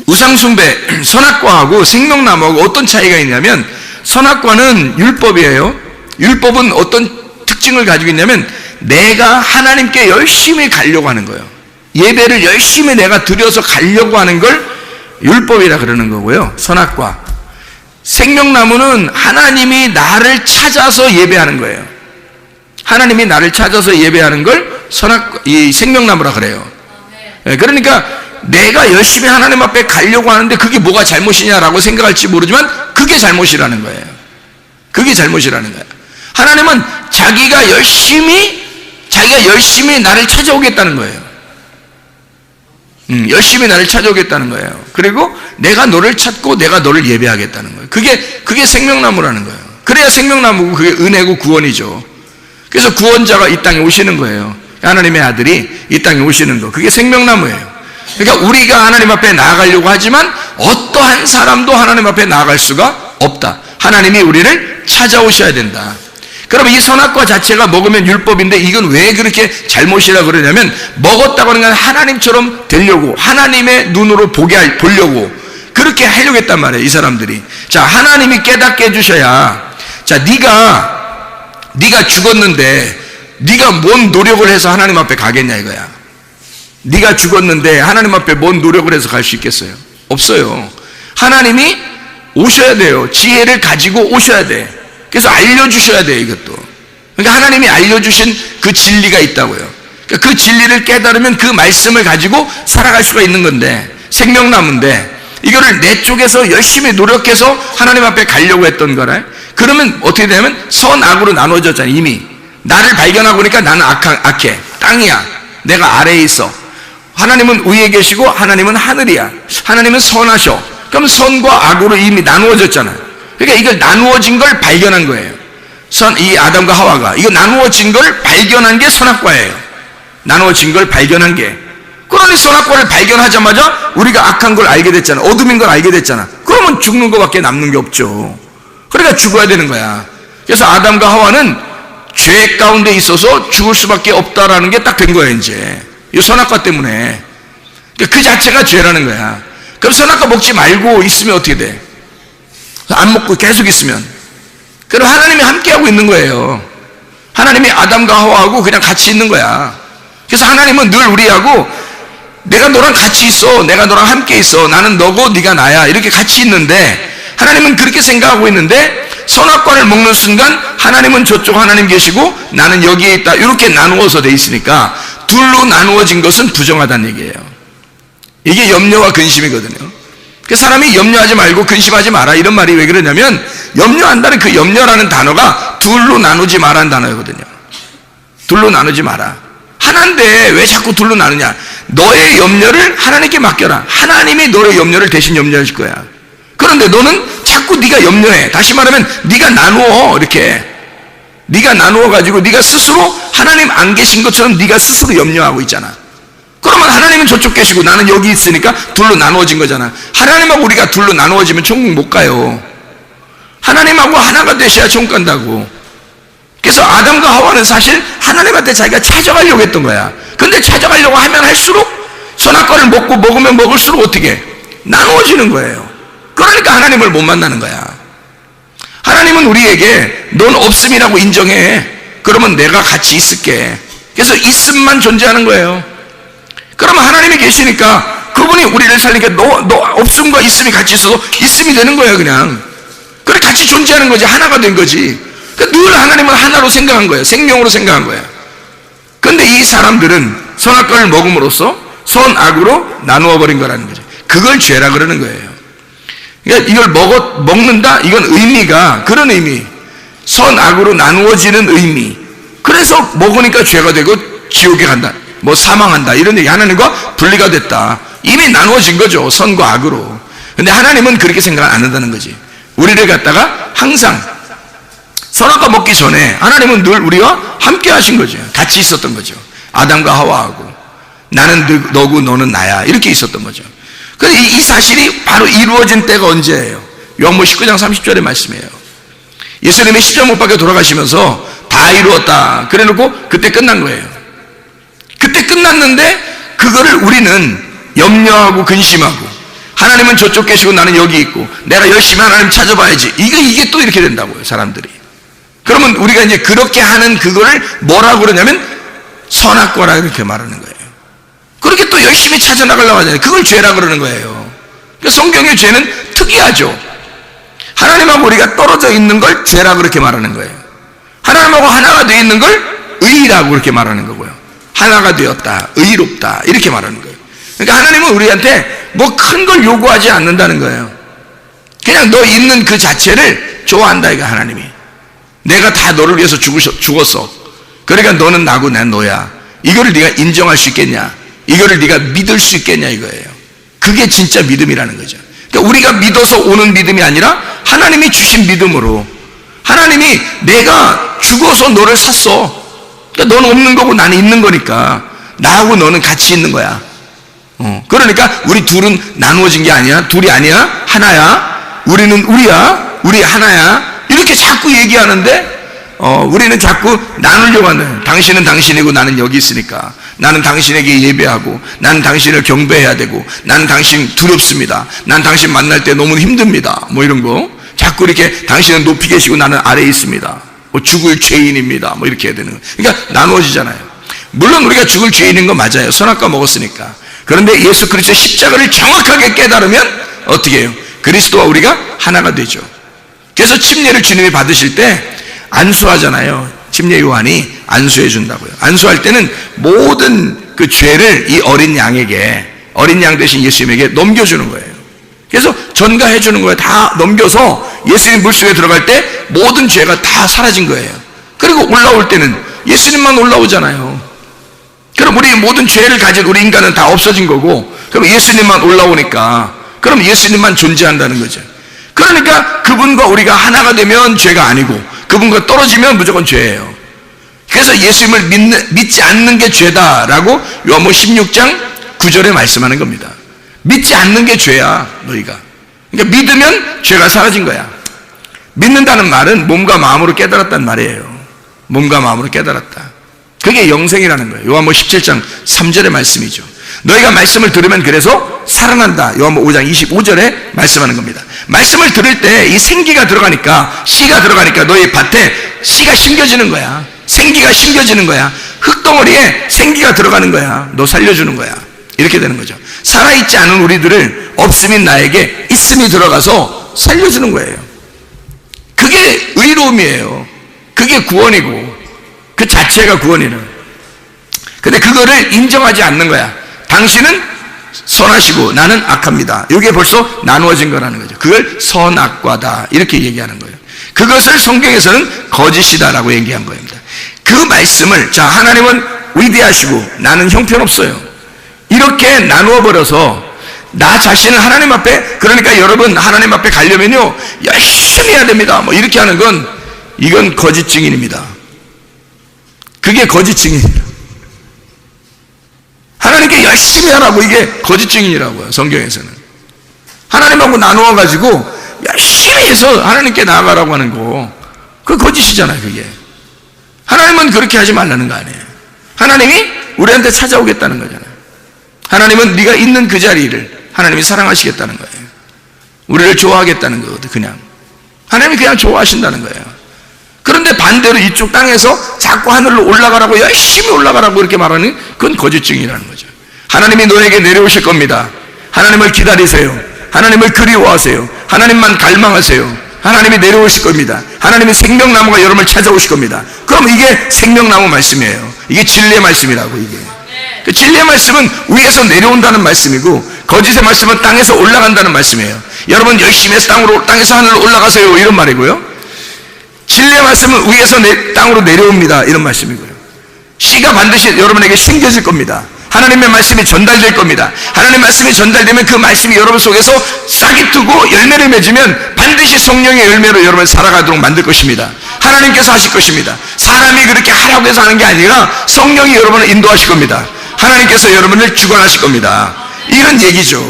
우상숭배, 선악과하고 생명나무하고 어떤 차이가 있냐면 선악과는 율법이에요. 율법은 어떤 특징을 가지고 있냐면 내가 하나님께 열심히 가려고 하는 거예요. 예배를 열심히 내가 드려서 가려고 하는 걸 율법이라 그러는 거고요. 선악과. 생명나무는 하나님이 나를 찾아서 예배하는 거예요. 하나님이 나를 찾아서 예배하는 걸 이 생명나무라 그래요. 그러니까 내가 열심히 하나님 앞에 가려고 하는데 그게 뭐가 잘못이냐라고 생각할지 모르지만 그게 잘못이라는 거예요. 그게 잘못이라는 거예요. 하나님은 자기가 열심히 나를 찾아오겠다는 거예요. 열심히 나를 찾아오겠다는 거예요. 그리고 내가 너를 찾고 내가 너를 예배하겠다는 거예요. 그게 생명나무라는 거예요. 그래야 생명나무고 그게 은혜고 구원이죠. 그래서 구원자가 이 땅에 오시는 거예요. 하나님의 아들이 이 땅에 오시는 거. 그게 생명나무예요. 그러니까 우리가 하나님 앞에 나아가려고 하지만 어떠한 사람도 하나님 앞에 나아갈 수가 없다. 하나님이 우리를 찾아오셔야 된다. 그럼 이 선악과 자체가 먹으면 율법인데 이건 왜 그렇게 잘못이라 그러냐면 먹었다고 하는 건 하나님처럼 되려고, 하나님의 눈으로 보려고 그렇게 하려고 했단 말이에요. 이 사람들이. 자, 하나님이 깨닫게 해주셔야, 자, 네가 죽었는데 네가 뭔 노력을 해서 하나님 앞에 가겠냐 이거야. 네가 죽었는데 하나님 앞에 뭔 노력을 해서 갈 수 있겠어요? 없어요. 하나님이 오셔야 돼요. 지혜를 가지고 오셔야 돼. 그래서 알려주셔야 돼요, 이것도. 그러니까 하나님이 알려주신 그 진리가 있다고요. 그러니까 그 진리를 깨달으면 그 말씀을 가지고 살아갈 수가 있는 건데, 생명나무인데, 이거를 내 쪽에서 열심히 노력해서 하나님 앞에 가려고 했던 거라. 그러면 어떻게 되냐면 선악으로 나눠졌잖아요, 이미. 나를 발견하고 보니까 나는 악해. 땅이야. 내가 아래에 있어. 하나님은 위에 계시고 하나님은 하늘이야. 하나님은 선하셔. 그럼 선과 악으로 이미 나누어졌잖아요. 그러니까 이걸 나누어진 걸 발견한 거예요. 이 아담과 하와가 이거 나누어진 걸 발견한 게 선악과예요. 나누어진 걸 발견한 게 그러니 선악과를 발견하자마자 우리가 악한 걸 알게 됐잖아. 어둠인 걸 알게 됐잖아. 그러면 죽는 것밖에 남는 게 없죠. 그러니까 죽어야 되는 거야. 그래서 아담과 하와는 죄 가운데 있어서 죽을 수밖에 없다라는 게 딱 된 거야. 이제 이 선악과 때문에. 그러니까 그 자체가 죄라는 거야. 그럼 선악과 먹지 말고 있으면 어떻게 돼? 안 먹고 계속 있으면, 그럼 하나님이 함께하고 있는 거예요. 하나님이 아담과 하와하고 그냥 같이 있는 거야. 그래서 하나님은 늘 우리하고 내가 너랑 같이 있어, 내가 너랑 함께 있어, 나는 너고 네가 나야, 이렇게 같이 있는데, 하나님은 그렇게 생각하고 있는데 선악과를 먹는 순간 하나님은 저쪽 하나님 계시고 나는 여기에 있다, 이렇게 나누어서 돼 있으니까 둘로 나누어진 것은 부정하다는 얘기예요. 이게 염려와 근심이거든요. 그 사람이 염려하지 말고 근심하지 마라, 이런 말이 왜 그러냐면, 염려한다는 그 염려라는 단어가 둘로 나누지 마라는 단어거든요. 둘로 나누지 마라. 하나인데 왜 자꾸 둘로 나누냐? 너의 염려를 하나님께 맡겨라. 하나님이 너의 염려를 대신 염려하실 거야. 그런데 너는 자꾸 네가 염려해. 다시 말하면 네가 나누어. 이렇게 네가 나누어 가지고 네가 스스로 하나님 안 계신 것처럼 네가 스스로 염려하고 있잖아. 그러면 하나님은 저쪽 계시고 나는 여기 있으니까 둘로 나누어진 거잖아. 하나님하고 우리가 둘로 나누어지면 천국 못 가요. 하나님하고 하나가 되셔야 천국 간다고. 그래서 아담과 하와는 사실 하나님한테 자기가 찾아가려고 했던 거야. 근데 찾아가려고 하면 할수록 선악과를 먹으면 먹을수록 어떻게 나누어지는 거예요. 그러니까 하나님을 못 만나는 거야. 하나님은 우리에게 넌 없음이라고 인정해. 그러면 내가 같이 있을게. 그래서 있음만 존재하는 거예요. 그러면 하나님이 계시니까 그분이 우리를 살리니까 너 없음과 있음이 같이 있어서 있음이 되는 거예요. 그냥 그래 같이 존재하는 거지. 하나가 된 거지. 그러니까 늘 하나님을 하나로 생각한 거예요. 생명으로 생각한 거예요. 그런데 이 사람들은 선악과를 먹음으로써 선악으로 나누어 버린 거라는 거죠. 그걸 죄라 그러는 거예요. 그러니까 이걸 먹는다, 이건 의미가 그런 의미, 선악으로 나누어지는 의미. 그래서 먹으니까 죄가 되고 지옥에 간다, 뭐 사망한다, 이런 얘기. 하나님과 분리가 됐다. 이미 나누어진 거죠, 선과 악으로. 근데 하나님은 그렇게 생각 안 한다는 거지. 우리를 갖다가 항상 선악과 먹기 전에 하나님은 늘 우리와 함께 하신 거죠. 같이 있었던 거죠. 아담과 하와하고 나는 너고 너는 나야, 이렇게 있었던 거죠. 그런데 이 사실이 바로 이루어진 때가 언제예요? 요한복음 19장 30절의 말씀이에요. 예수님이 십자가 못 박혀 돌아가시면서 다 이루었다 그래 놓고 그때 끝난 거예요. 그때 끝났는데 그거를 우리는 염려하고 근심하고, 하나님은 저쪽 계시고 나는 여기 있고 내가 열심히 하나님 찾아봐야지, 이게 또 이렇게 된다고요, 사람들이. 그러면 우리가 이제 그렇게 하는 그거를 뭐라고 그러냐면 선악과라 이렇게 말하는 거예요. 그렇게 또 열심히 찾아나가려고 하잖아요. 그걸 죄라 그러는 거예요. 그러니까 성경의 죄는 특이하죠. 하나님하고 우리가 떨어져 있는 걸 죄라 그렇게 말하는 거예요. 하나님하고 하나가 되어 있는 걸 의라고 그렇게 말하는 거고요. 하나가 되었다, 의롭다, 이렇게 말하는 거예요. 그러니까 하나님은 우리한테 뭐 큰 걸 요구하지 않는다는 거예요. 그냥 너 있는 그 자체를 좋아한다, 이거 하나님이. 내가 다 너를 위해서 죽었어. 그러니까 너는 나고 난 너야. 이거를 네가 인정할 수 있겠냐? 이거를 네가 믿을 수 있겠냐, 이거예요. 그게 진짜 믿음이라는 거죠. 그러니까 우리가 믿어서 오는 믿음이 아니라 하나님이 주신 믿음으로, 하나님이 내가 죽어서 너를 샀어. 그러니까 너는 없는 거고 나는 있는 거니까 나하고 너는 같이 있는 거야. 그러니까 우리 둘은 나누어진 게 아니야. 둘이 아니야. 하나야. 우리는 우리야. 우리 하나야. 이렇게 자꾸 얘기하는데 우리는 자꾸 나누려고 하는. 당신은 당신이고 나는 여기 있으니까 나는 당신에게 예배하고, 나는 당신을 경배해야 되고, 나는 당신 두렵습니다, 난 당신 만날 때 너무 힘듭니다, 뭐 이런 거 자꾸 이렇게, 당신은 높이 계시고 나는 아래에 있습니다, 뭐 죽을 죄인입니다, 뭐 이렇게 해야 되는 거예요. 그러니까 나누어지잖아요. 물론 우리가 죽을 죄인인 거 맞아요. 선악과 먹었으니까. 그런데 예수 그리스도의 십자가를 정확하게 깨달으면 어떻게 해요? 그리스도와 우리가 하나가 되죠. 그래서 침례를 주님이 받으실 때 안수하잖아요. 침례 요한이 안수해 준다고요. 안수할 때는 모든 그 죄를 이 어린 양에게, 어린 양 대신 예수님에게 넘겨주는 거예요. 그래서 전가해 주는 거예요. 다 넘겨서 예수님 물속에 들어갈 때 모든 죄가 다 사라진 거예요. 그리고 올라올 때는 예수님만 올라오잖아요. 그럼 우리 모든 죄를 가진 우리 인간은 다 없어진 거고, 그럼 예수님만 올라오니까 그럼 예수님만 존재한다는 거죠. 그러니까 그분과 우리가 하나가 되면 죄가 아니고, 그분과 떨어지면 무조건 죄예요. 그래서 예수님을 믿지 않는 게 죄다라고 요한복음 16장 9절에 말씀하는 겁니다. 믿지 않는 게 죄야, 너희가. 그러니까 믿으면 죄가 사라진 거야. 믿는다는 말은 몸과 마음으로 깨달았단 말이에요. 몸과 마음으로 깨달았다. 그게 영생이라는 거예요. 요한복음 17장 3절의 말씀이죠. 너희가 말씀을 들으면 그래서 살아난다. 요한복음 5장 25절에 말씀하는 겁니다. 말씀을 들을 때 이 생기가 들어가니까, 씨가 들어가니까 너희 밭에 씨가 심겨지는 거야. 생기가 심겨지는 거야. 흙덩어리에 생기가 들어가는 거야. 너 살려주는 거야. 이렇게 되는 거죠. 살아있지 않은 우리들을 없음인 나에게 있음이 들어가서 살려주는 거예요. 그게 의로움이에요. 그게 구원이고, 그 자체가 구원이는. 근데 그거를 인정하지 않는 거야. 당신은 선하시고 나는 악합니다. 이게 벌써 나누어진 거라는 거죠. 그걸 선악과다 이렇게 얘기하는 거예요. 그것을 성경에서는 거짓이다라고 얘기한 겁니다. 그 말씀을, 자, 하나님은 위대하시고 나는 형편없어요, 이렇게 나누어 버려서 나 자신을 하나님 앞에, 그러니까 여러분 하나님 앞에 가려면요 열심히 해야 됩니다, 뭐 이렇게 하는 건, 이건 거짓 증인입니다. 그게 거짓 증인이에요. 하나님께 열심히 하라고, 이게 거짓 증인이라고요. 성경에서는 하나님하고 나누어 가지고 열심히 해서 하나님께 나아가라고 하는 거, 그 거짓이잖아요. 그게 하나님은 그렇게 하지 말라는 거 아니에요. 하나님이 우리한테 찾아오겠다는 거잖아요. 하나님은 네가 있는 그 자리를 하나님이 사랑하시겠다는 거예요. 우리를 좋아하겠다는 거거든. 그냥 하나님이 그냥 좋아하신다는 거예요. 그런데 반대로 이쪽 땅에서 자꾸 하늘로 올라가라고, 열심히 올라가라고 이렇게 말하는, 그건 거짓 증인이라는 거죠. 하나님이 너에게 내려오실 겁니다. 하나님을 기다리세요. 하나님을 그리워하세요. 하나님만 갈망하세요. 하나님이 내려오실 겁니다. 하나님의 생명나무가 여러분을 찾아오실 겁니다. 그럼 이게 생명나무 말씀이에요. 이게 진리의 말씀이라고. 이게 그 진리의 말씀은 위에서 내려온다는 말씀이고, 거짓의 말씀은 땅에서 올라간다는 말씀이에요. 여러분 열심히 해서 땅에서 하늘로 올라가세요, 이런 말이고요. 진리의 말씀은 위에서 땅으로 내려옵니다, 이런 말씀이고요. 씨가 반드시 여러분에게 심겨질 겁니다. 하나님의 말씀이 전달될 겁니다. 하나님의 말씀이 전달되면 그 말씀이 여러분 속에서 싹이 트고 열매를 맺으면 반드시 성령의 열매로 여러분을 살아가도록 만들 것입니다. 하나님께서 하실 것입니다. 사람이 그렇게 하라고 해서 하는 게 아니라 성령이 여러분을 인도하실 겁니다. 하나님께서 여러분을 주관하실 겁니다. 이런 얘기죠.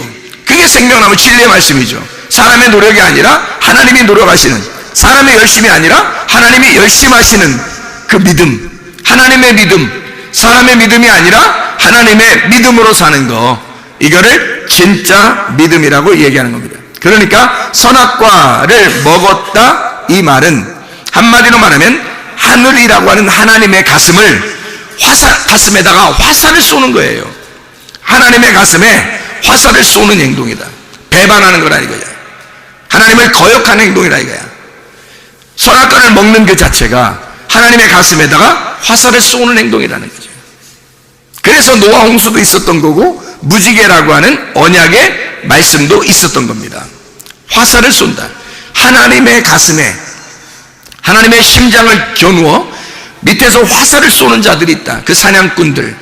그게 생명나무 진리의 말씀이죠. 사람의 노력이 아니라 하나님이 노력하시는, 사람의 열심이 아니라 하나님이 열심하시는 그 믿음, 하나님의 믿음, 사람의 믿음이 아니라 하나님의 믿음으로 사는 거, 이거를 진짜 믿음이라고 얘기하는 겁니다. 그러니까 선악과를 먹었다, 이 말은 한마디로 말하면 하늘이라고 하는 하나님의 가슴을 가슴에다가 화살을 쏘는 거예요. 하나님의 가슴에 화살을 쏘는 행동이다. 배반하는 거라 이거야. 하나님을 거역하는 행동이라 이거야. 선악과를 먹는 그 자체가 하나님의 가슴에다가 화살을 쏘는 행동이라는 거죠. 그래서 노아 홍수도 있었던 거고, 무지개라고 하는 언약의 말씀도 있었던 겁니다. 화살을 쏜다. 하나님의 가슴에, 하나님의 심장을 겨누어 밑에서 화살을 쏘는 자들이 있다. 그 사냥꾼들,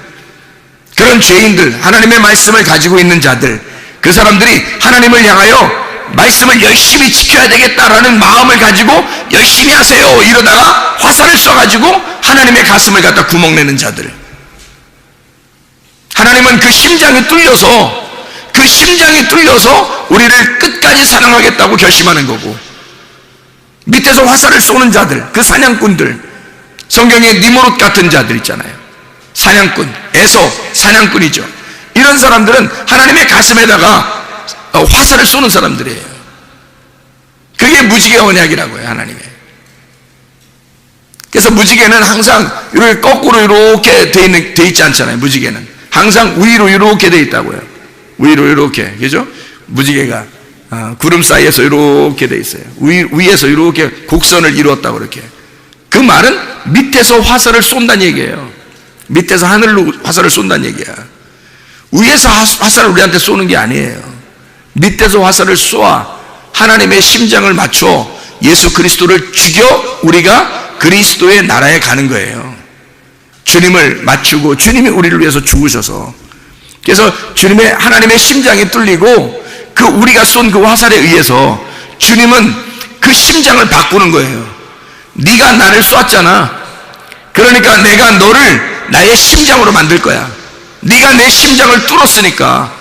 그런 죄인들, 하나님의 말씀을 가지고 있는 자들, 그 사람들이 하나님을 향하여 말씀을 열심히 지켜야 되겠다라는 마음을 가지고 열심히 하세요 이러다가 화살을 쏴가지고 하나님의 가슴을 갖다 구멍내는 자들, 하나님은 그 심장이 뚫려서 우리를 끝까지 사랑하겠다고 결심하는 거고, 밑에서 화살을 쏘는 자들, 그 사냥꾼들, 성경에 니무롯 같은 자들 있잖아요. 사냥꾼, 에서 사냥꾼이죠. 이런 사람들은 하나님의 가슴에다가 화살을 쏘는 사람들이에요. 그게 무지개 언약이라고 해요, 하나님의. 그래서 무지개는 항상 이렇게 거꾸로 이렇게 돼 있지 않잖아요. 무지개는 항상 위로 이렇게 돼 있다고요. 위로 이렇게, 그죠? 무지개가 구름 사이에서 이렇게 돼 있어요. 위에서 이렇게 곡선을 이루었다고 그렇게. 그 말은 밑에서 화살을 쏜다는 얘기예요. 밑에서 하늘로 화살을 쏜다는 얘기야. 위에서 화살을 우리한테 쏘는 게 아니에요. 밑에서 화살을 쏘아 하나님의 심장을 맞춰 예수 그리스도를 죽여 우리가 그리스도의 나라에 가는 거예요. 주님을 맞추고 주님이 우리를 위해서 죽으셔서, 그래서 주님의 하나님의 심장이 뚫리고 그 우리가 쏜 그 화살에 의해서 주님은 그 심장을 바꾸는 거예요. 네가 나를 쐈잖아. 그러니까 내가 너를 나의 심장으로 만들 거야. 네가 내 심장을 뚫었으니까,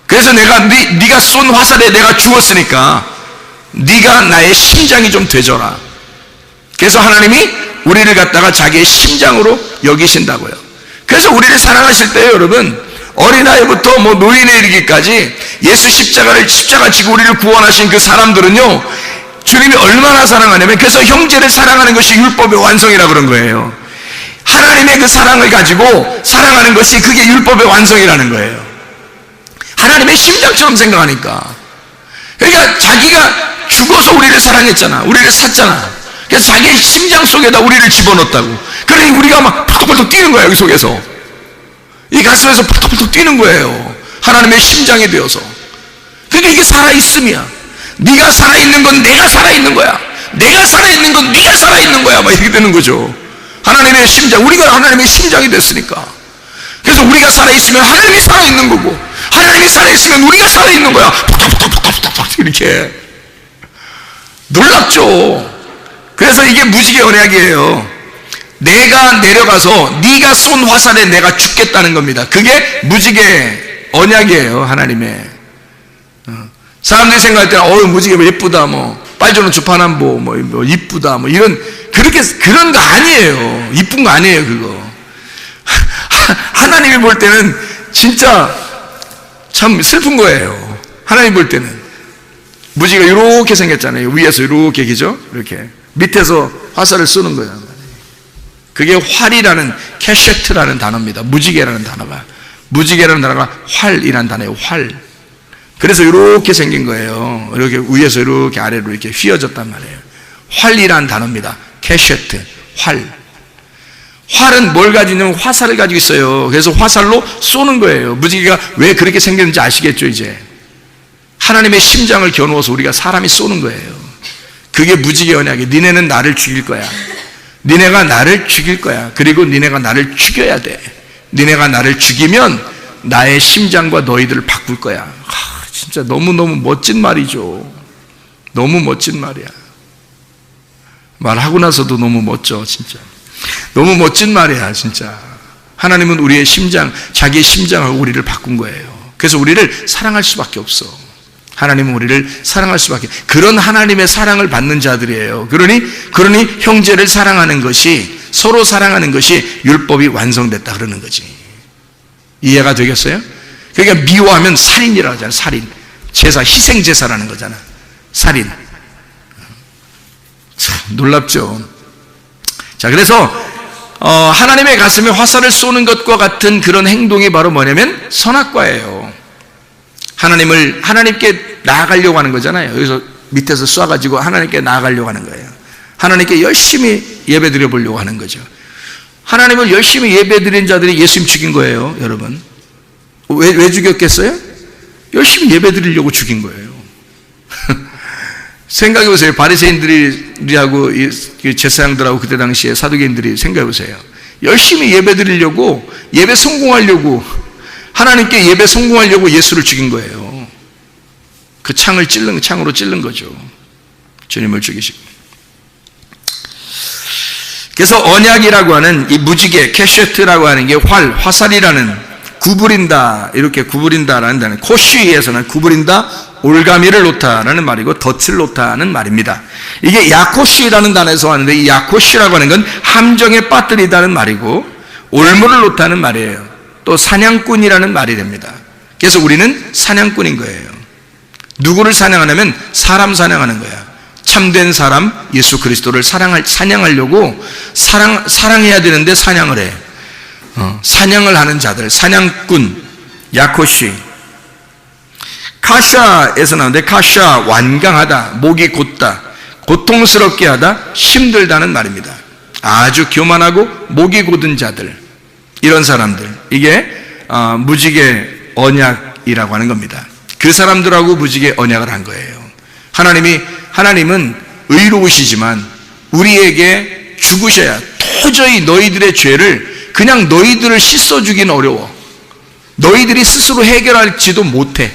그래서 네가 쏜 화살에 내가 죽었으니까 네가 나의 심장이 좀 되줘라. 그래서 하나님이 우리를 갖다가 자기의 심장으로 여기신다고요. 그래서 우리를 사랑하실 때요, 여러분, 어린아이부터 노인에 이르기까지 예수 십자가 지고 우리를 구원하신 그 사람들은요, 주님이 얼마나 사랑하냐면, 그래서 형제를 사랑하는 것이 율법의 완성이라 그런 거예요. 하나님의 그 사랑을 가지고 사랑하는 것이 그게 율법의 완성이라는 거예요. 하나님의 심장처럼 생각하니까. 그러니까 자기가 죽어서 우리를 사랑했잖아. 우리를 샀잖아. 그래서 자기의 심장 속에다 우리를 집어넣었다고. 그러니 우리가 막 펄떡펄떡 뛰는 거야, 여기 속에서. 이 가슴에서 펄떡펄떡 뛰는 거예요. 하나님의 심장이 되어서. 그러니까 이게 살아있음이야. 네가 살아있는 건 내가 살아있는 거야. 내가 살아있는 건 네가 살아있는 거야. 막 이렇게 되는 거죠. 하나님의 심장, 우리가 하나님의 심장이 됐으니까. 그래서 우리가 살아있으면 하나님이 살아있는 거고, 하나님이 살아있으면 우리가 살아있는 거야. 팍팍팍팍팍팍 이렇게. 놀랍죠. 그래서 이게 무지개 언약이에요. 내가 내려가서 네가 쏜 화살에 내가 죽겠다는 겁니다. 그게 무지개 언약이에요. 하나님의. 사람들이 생각할 때는 무지개 예쁘다, 빨주노 주파남보 이쁘다, 이런 그런 거 아니에요. 이쁜 거 아니에요, 그거. 하나님이 볼 때는 진짜 참 슬픈 거예요. 하나님 볼 때는 무지개가 이렇게 생겼잖아요. 위에서 이렇게, 그죠? 이렇게 밑에서 화살을 쏘는 거예요. 그게 활이라는, 캐셰트라는 단어입니다. 무지개라는 단어가 활이라는 단어예요. 활. 그래서 이렇게 생긴 거예요. 이렇게 위에서 이렇게 아래로 이렇게 휘어졌단 말이에요. 활이라는 단어입니다. 캐셰트, 활. 활은 뭘 가지고 있냐면 화살을 가지고 있어요. 그래서 화살로 쏘는 거예요. 무지개가 왜 그렇게 생겼는지 아시겠죠, 이제? 하나님의 심장을 겨누어서 우리가 사람이 쏘는 거예요. 그게 무지개 언약이에요. 니네는 나를 죽일 거야. 니네가 나를 죽일 거야. 그리고 니네가 나를 죽여야 돼. 니네가 나를 죽이면 나의 심장과 너희들을 바꿀 거야. 진짜 너무너무 멋진 말이죠. 너무 멋진 말이야. 말하고 나서도 너무 멋져, 진짜. 너무 멋진 말이야, 진짜. 하나님은 우리의 심장, 자기의 심장하고 우리를 바꾼 거예요. 그래서 우리를 사랑할 수밖에 없어. 하나님은 우리를 사랑할 수밖에. 그런 하나님의 사랑을 받는 자들이에요. 그러니 형제를 사랑하는 것이, 서로 사랑하는 것이 율법이 완성됐다 그러는 거지. 이해가 되겠어요? 그러니까 미워하면 살인이라고 하잖아요. 살인. 제사, 희생제사라는 거잖아. 살인. 참 놀랍죠. 자, 그래서 하나님의 가슴에 화살을 쏘는 것과 같은 그런 행동이 바로 뭐냐면 선악과예요. 하나님께 나아가려고 하는 거잖아요. 여기서 밑에서 쏴가지고 하나님께 나아가려고 하는 거예요. 하나님께 열심히 예배 드려보려고 하는 거죠. 하나님을 열심히 예배 드린 자들이 예수님 죽인 거예요, 여러분. 왜 죽였겠어요? 열심히 예배 드리려고 죽인 거예요. 생각해 보세요. 바리새인들하고 제사장들하고 그때 당시에 사두개인들이 생각해 보세요. 열심히 예배 드리려고, 예배 성공하려고, 하나님께 예배 성공하려고 예수를 죽인 거예요. 그 창으로 찔른 거죠. 주님을 죽이시고. 그래서 언약이라고 하는 이 무지개, 캐셰트라고 하는 게 화살이라는, 구부린다, 이렇게 구부린다라는 단어, 코쉬에서는 구부린다, 올가미를 놓다라는 말이고 덫을 놓다는 말입니다. 이게 야코쉬라는 단어에서 왔는데, 이 야코쉬라고 하는 건 함정에 빠뜨리다는 말이고, 올무를 놓다는 말이에요. 또 사냥꾼이라는 말이 됩니다. 그래서 우리는 사냥꾼인 거예요. 누구를 사냥하냐면 사람 사냥하는 거야. 참된 사람 예수 그리스도를 사냥하려고 사랑해야 되는데 사냥을 해. 사냥을 하는 자들, 사냥꾼, 야코시. 카샤에서 나오는데, 카샤 완강하다, 목이 곧다, 고통스럽게 하다, 힘들다는 말입니다. 아주 교만하고 목이 곧은 자들, 이런 사람들, 이게 무지개 언약이라고 하는 겁니다. 그 사람들하고 무지개 언약을 한 거예요. 하나님은 의로우시지만 우리에게 죽으셔야, 도저히 너희들의 죄를 그냥 너희들을 씻어주기는 어려워. 너희들이 스스로 해결할지도 못해.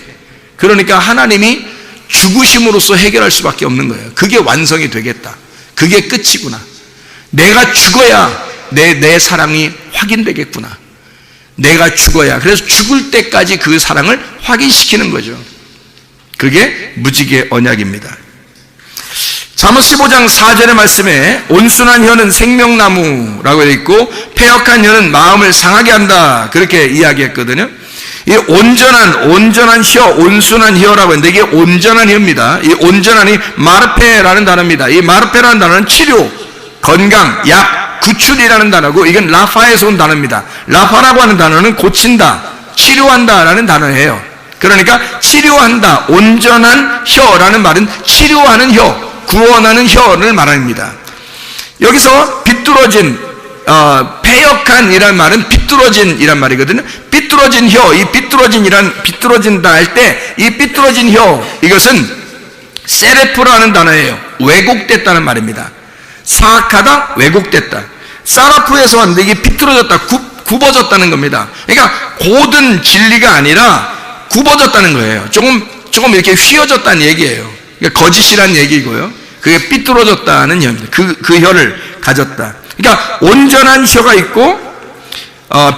그러니까 하나님이 죽으심으로써 해결할 수밖에 없는 거예요. 그게 완성이 되겠다. 그게 끝이구나. 내가 죽어야 내 사랑이 확인되겠구나. 내가 죽어야. 그래서 죽을 때까지 그 사랑을 확인시키는 거죠. 그게 무지개 언약입니다. 잠언 15장 4절의 말씀에 온순한 혀는 생명나무라고 되어 있고 패역한 혀는 마음을 상하게 한다, 그렇게 이야기했거든요. 이 온전한 혀, 온순한 혀라고 했는데 이게 온전한 혀입니다. 이 온전한이 마르페라는 단어입니다. 이 마르페라는 단어는 치료, 건강, 약, 구출이라는 단어고 이건 라파에서 온 단어입니다. 라파라고 하는 단어는 고친다, 치료한다라는 단어예요. 그러니까 치료한다, 온전한 혀라는 말은 치료하는 혀, 구원하는 혀를 말합니다. 여기서 비뚤어진, 패역한이란 말은 비뚤어진이란 말이거든요. 비뚤어진 혀, 이 비뚤어진다 할 때 이 비뚤어진 혀, 이것은 세레프라는 단어예요. 왜곡됐다는 말입니다. 사악하다, 왜곡됐다. 사라프에서 왔는데 이게 비뚤어졌다, 굽어졌다는 겁니다. 그러니까 고든 진리가 아니라 굽어졌다는 거예요. 조금 이렇게 휘어졌다는 얘기예요. 그러니까 거짓이라는 얘기고요. 그게 삐뚤어졌다는 혀입니다. 그 혀를 가졌다. 그러니까 온전한 혀가 있고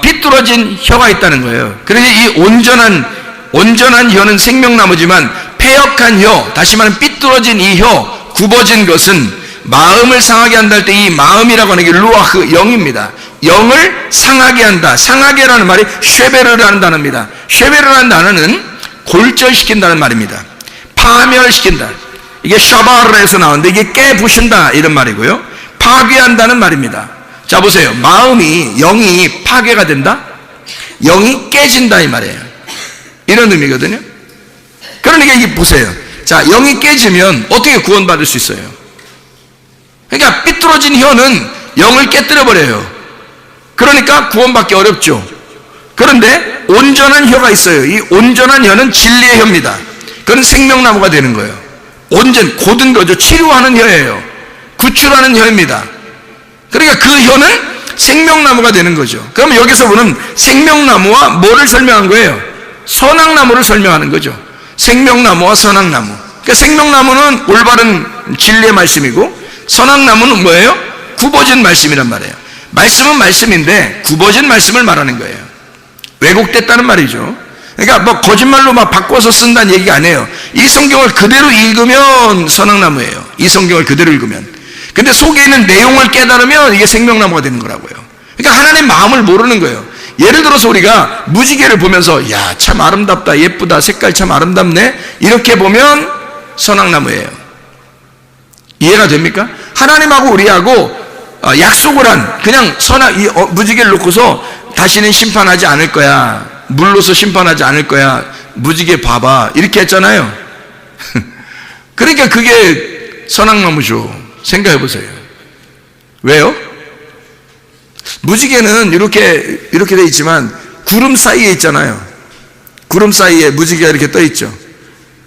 삐뚤어진 혀가 있다는 거예요. 그래서 이 온전한 혀는 생명나무지만 패역한 혀, 다시 말하면 삐뚤어진 이 혀, 굽어진 것은 마음을 상하게 한다 할 때 이 마음이라고 하는 게 루아흐, 영입니다. 영을 상하게 한다. 상하게라는 말이 쉐베르라는 단어입니다. 쉐베르라는 단어는 골절시킨다는 말입니다. 파멸시킨다. 이게 샤바르에서 나오는데 이게 깨부신다 이런 말이고요. 파괴한다는 말입니다. 자 보세요. 영이 파괴가 된다? 영이 깨진다 이 말이에요. 이런 의미거든요. 그러니까 이게 보세요. 자, 영이 깨지면 어떻게 구원받을 수 있어요? 그러니까 삐뚤어진 혀는 영을 깨뜨려버려요. 그러니까 구원받기 어렵죠. 그런데 온전한 혀가 있어요. 이 온전한 혀는 진리의 혀입니다. 그건 생명나무가 되는 거예요. 고든 거죠. 치료하는 혀예요. 구출하는 혀입니다. 그러니까 그 혀는 생명나무가 되는 거죠. 그러면 여기서 보는 생명나무와 뭐를 설명한 거예요? 선악나무를 설명하는 거죠. 생명나무와 선악나무. 그러니까 생명나무는 올바른 진리의 말씀이고 선악나무는 뭐예요? 굽어진 말씀이란 말이에요. 말씀은 말씀인데 굽어진 말씀을 말하는 거예요. 왜곡됐다는 말이죠. 그러니까 뭐 거짓말로 막 바꿔서 쓴다는 얘기가 아니에요. 이 성경을 그대로 읽으면 선악나무예요. 이 성경을 그대로 읽으면. 근데 속에 있는 내용을 깨달으면 이게 생명나무가 되는 거라고요. 그러니까 하나님 마음을 모르는 거예요. 예를 들어서 우리가 무지개를 보면서 야, 참 아름답다, 예쁘다, 색깔 참 아름답네, 이렇게 보면 선악나무예요. 이해가 됩니까? 하나님하고 우리하고 약속을 한, 그냥 무지개를 놓고서 다시는 심판하지 않을 거야, 물로서 심판하지 않을 거야, 무지개 봐봐, 이렇게 했잖아요. 그러니까 그게 선악나무죠. 생각해 보세요. 왜요? 무지개는 이렇게 돼 있지만 구름 사이에 있잖아요. 구름 사이에 무지개가 이렇게 떠 있죠.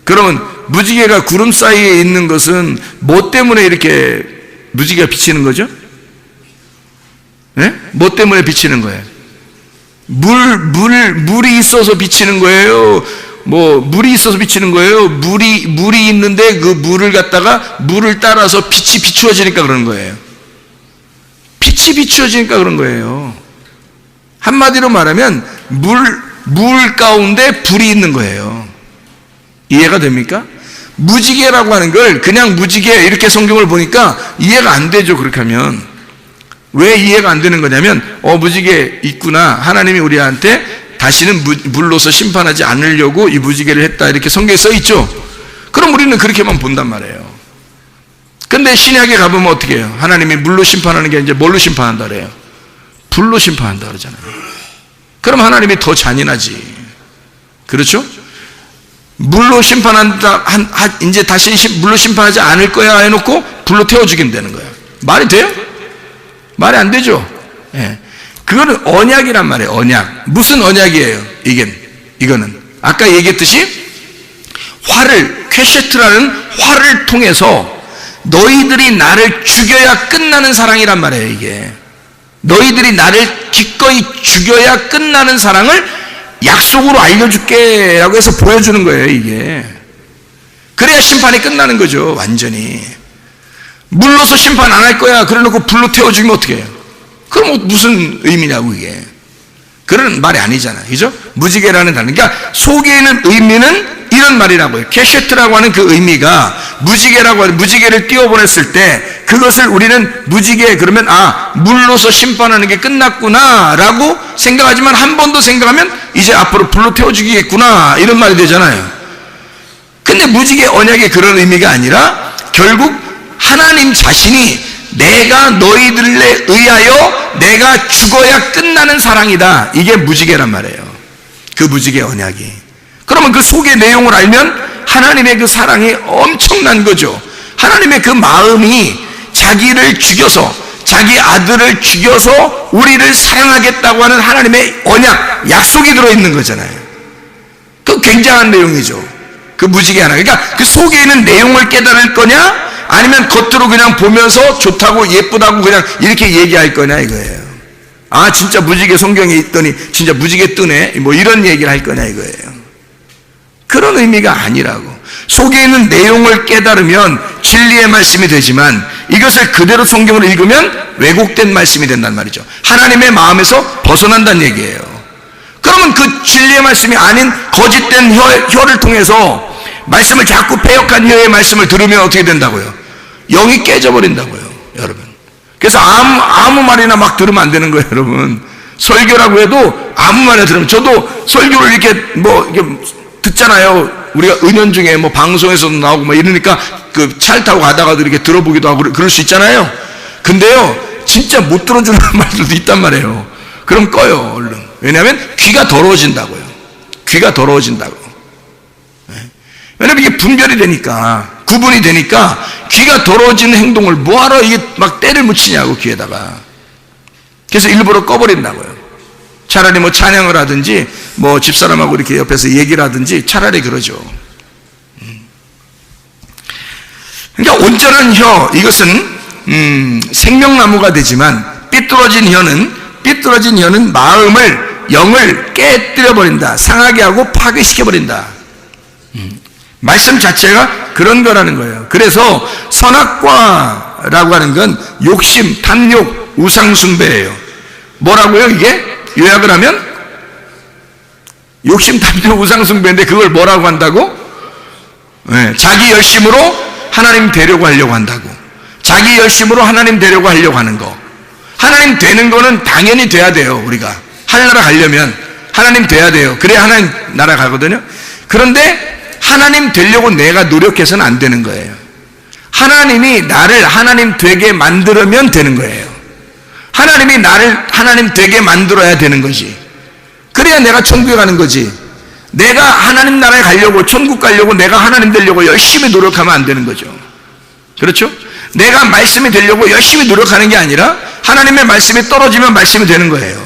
그러면 무지개가 구름 사이에 있는 것은 뭐 때문에 이렇게 무지개가 비치는 거죠? 네? 뭐 때문에 비치는 거예요? 물이 있어서 비치는 거예요? 물이 있어서 비치는 거예요? 물이 있는데 그 물을 갖다가 물을 따라서 빛이 비추어지니까 그러는 거예요. 빛이 비추어지니까 그런 거예요. 한마디로 말하면 물 가운데 불이 있는 거예요. 이해가 됩니까? 무지개라고 하는 걸 그냥 무지개 이렇게 성경을 보니까 이해가 안 되죠. 그렇게 하면 왜 이해가 안 되는 거냐면 무지개 있구나, 하나님이 우리한테 다시는 물로서 심판하지 않으려고 이 무지개를 했다, 이렇게 성경에 써 있죠. 그럼 우리는 그렇게만 본단 말이에요. 근데 신약에 가보면 어떻게 해요? 하나님이 물로 심판하는 게 이제 뭘로 심판한다 그래요? 불로 심판한다 그러잖아요. 그럼 하나님이 더 잔인하지. 그렇죠? 물로 심판한다, 이제 다시 물로 심판하지 않을 거야 해놓고 불로 태워 죽이면 되는 거예요. 말이 돼요? 말이 안 되죠. 예. 그거는 언약이란 말이에요. 언약. 무슨 언약이에요? 이거는 아까 얘기했듯이 퀘셰트라는 활을 통해서 너희들이 나를 죽여야 끝나는 사랑이란 말이에요. 이게 너희들이 나를 기꺼이 죽여야 끝나는 사랑을 약속으로 알려줄게 라고 해서 보여주는 거예요. 이게 그래야 심판이 끝나는 거죠. 완전히. 물로서 심판 안 할 거야 그래 놓고 불로 태워 죽이면 어떻게 해요? 그럼 무슨 의미냐고. 이게 그런 말이 아니잖아요. 그죠? 무지개라는 단어. 그러니까 속에 있는 의미는 이런 말이라고요. 캐셰트라고 하는 그 의미가 무지개라고 하는, 무지개를 띄워보냈을 때 그것을 우리는 무지개 그러면 물로서 심판하는 게 끝났구나 라고 생각하지만 한 번 더 생각하면 이제 앞으로 불로 태워주겠구나 이런 말이 되잖아요. 근데 무지개 언약의 그런 의미가 아니라 결국 하나님 자신이 내가 너희들에 의하여 내가 죽어야 끝나는 사랑이다. 이게 무지개란 말이에요. 그 무지개 언약이. 그러면 그 속의 내용을 알면 하나님의 그 사랑이 엄청난 거죠. 하나님의 그 마음이 자기를 죽여서, 자기 아들을 죽여서 우리를 사랑하겠다고 하는 하나님의 언약, 약속이 들어있는 거잖아요. 그 굉장한 내용이죠. 그 무지개 하나. 그러니까 그 속에 있는 내용을 깨달을 거냐, 아니면 겉으로 그냥 보면서 좋다고 예쁘다고 그냥 이렇게 얘기할 거냐 이거예요. 진짜 무지개 성경에 있더니 진짜 무지개 뜨네 뭐 이런 얘기를 할 거냐 이거예요. 그런 의미가 아니라고. 속에 있는 내용을 깨달으면 진리의 말씀이 되지만 이것을 그대로 성경으로 읽으면 왜곡된 말씀이 된단 말이죠. 하나님의 마음에서 벗어난다는 얘기예요. 그러면 그 진리의 말씀이 아닌 거짓된 혀를 통해서 말씀을 자꾸 패역한 혀의 말씀을 들으면 어떻게 된다고요? 영이 깨져버린다고요, 여러분. 그래서 아무 말이나 막 들으면 안 되는 거예요, 여러분. 설교라고 해도 아무 말이나 들으면, 저도 설교를 이렇게 듣잖아요. 우리가 은연중에 방송에서도 나오고 이러니까 그 차를 타고 가다가도 이렇게 들어보기도 하고 그럴 수 있잖아요. 근데요, 진짜 못 들어주는 말들도 있단 말이에요. 그럼 꺼요, 얼른. 왜냐하면 귀가 더러워진다고요. 귀가 더러워진다고. 왜냐면 이게 분별이 되니까, 구분이 되니까 귀가 더러워지는 행동을 뭐하러 이게 막 때를 묻히냐고 귀에다가. 그래서 일부러 꺼버린다고요. 차라리 찬양을 하든지 집사람하고 이렇게 옆에서 얘기를 하든지 차라리 그러죠. 그러니까 온전한 혀, 이것은 생명나무가 되지만 삐뚤어진 혀는 마음을, 영을 깨뜨려 버린다. 상하게 하고 파괴시켜 버린다. 말씀 자체가 그런 거라는 거예요. 그래서 선악과라고 하는 건 욕심, 탐욕, 우상숭배예요. 뭐라고요 이게? 요약을 하면 욕심, 탐욕, 우상숭배인데 그걸 뭐라고 한다고? 자기 열심으로 하나님 되려고 하려고 한다고. 자기 열심으로 하나님 되려고 하려고 하는 거. 하나님 되는 거는 당연히 돼야 돼요. 우리가 하늘나라 가려면 하나님 돼야 돼요. 그래야 하나님 나라 가거든요. 그런데 하나님 되려고 내가 노력해서는 안 되는 거예요. 하나님이 나를 하나님 되게 만들면 되는 거예요. 하나님이 나를 하나님 되게 만들어야 되는 거지. 그래야 내가 천국에 가는 거지. 내가 하나님 나라에 가려고, 천국 가려고, 내가 하나님 되려고 열심히 노력하면 안 되는 거죠. 그렇죠? 내가 말씀이 되려고 열심히 노력하는 게 아니라 하나님의 말씀이 떨어지면 말씀이 되는 거예요.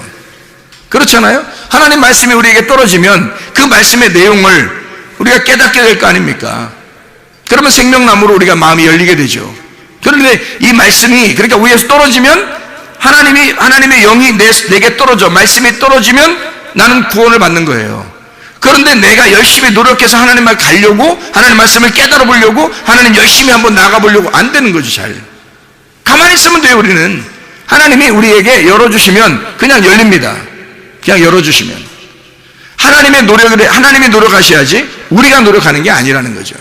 그렇잖아요? 하나님 말씀이 우리에게 떨어지면 그 말씀의 내용을 우리가 깨닫게 될 거 아닙니까? 그러면 생명나무로 우리가 마음이 열리게 되죠. 그런데 이 말씀이, 그러니까 위에서 떨어지면 하나님의 영이 내게 떨어져, 말씀이 떨어지면 나는 구원을 받는 거예요. 그런데 내가 열심히 노력해서 하나님 말 가려고, 하나님 말씀을 깨달아 보려고, 하나님 열심히 한번 나가 보려고 안 되는 거죠, 잘. 가만히 있으면 돼요, 우리는. 하나님이 우리에게 열어주시면 그냥 열립니다. 그냥 열어주시면. 하나님이 노력하셔야지 우리가 노력하는 게 아니라는 거죠.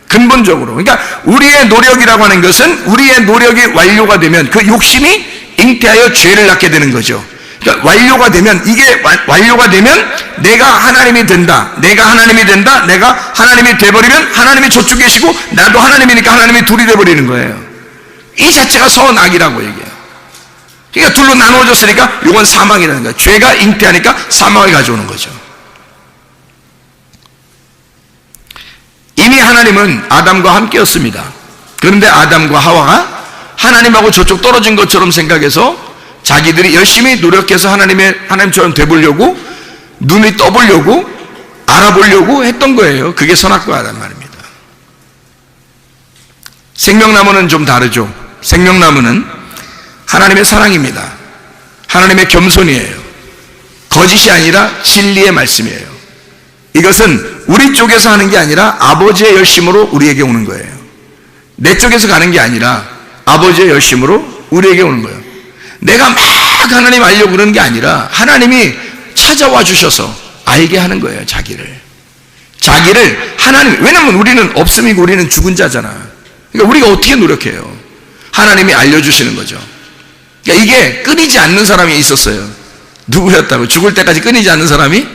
근본적으로. 그러니까 우리의 노력이라고 하는 것은 우리의 노력이 완료가 되면 그 욕심이 잉태하여 죄를 낳게 되는 거죠. 그러니까 완료가 되면, 이게 완료가 되면 내가 하나님이 된다. 내가 하나님이 돼버리면 하나님이 저쪽 계시고 나도 하나님이니까 하나님이 둘이 돼버리는 거예요. 이 자체가 선악이라고 얘기해요. 그러니까 둘로 나누어졌으니까 이건 사망이라는 거예요. 죄가 잉태하니까 사망을 가져오는 거죠. 이미 하나님은 아담과 함께였습니다. 그런데 아담과 하와가 하나님하고 저쪽 떨어진 것처럼 생각해서 자기들이 열심히 노력해서 하나님처럼 돼보려고, 눈이 떠보려고, 알아보려고 했던 거예요. 그게 선악과란 말입니다. 생명나무는 좀 다르죠. 생명나무는 하나님의 사랑입니다. 하나님의 겸손이에요. 거짓이 아니라 진리의 말씀이에요. 이것은 우리 쪽에서 하는 게 아니라 아버지의 열심으로 우리에게 오는 거예요. 내 쪽에서 가는 게 아니라 아버지의 열심으로 우리에게 오는 거예요. 내가 막 하나님 알려고 그러는 게 아니라 하나님이 찾아와 주셔서 알게 하는 거예요. 자기를 하나님, 왜냐면 우리는 없음이고 우리는 죽은 자잖아. 그러니까 우리가 어떻게 노력해요? 하나님이 알려주시는 거죠. 그러니까 이게 끊이지 않는 사람이 있었어요. 누구였다고? 죽을 때까지 끊이지 않는 사람이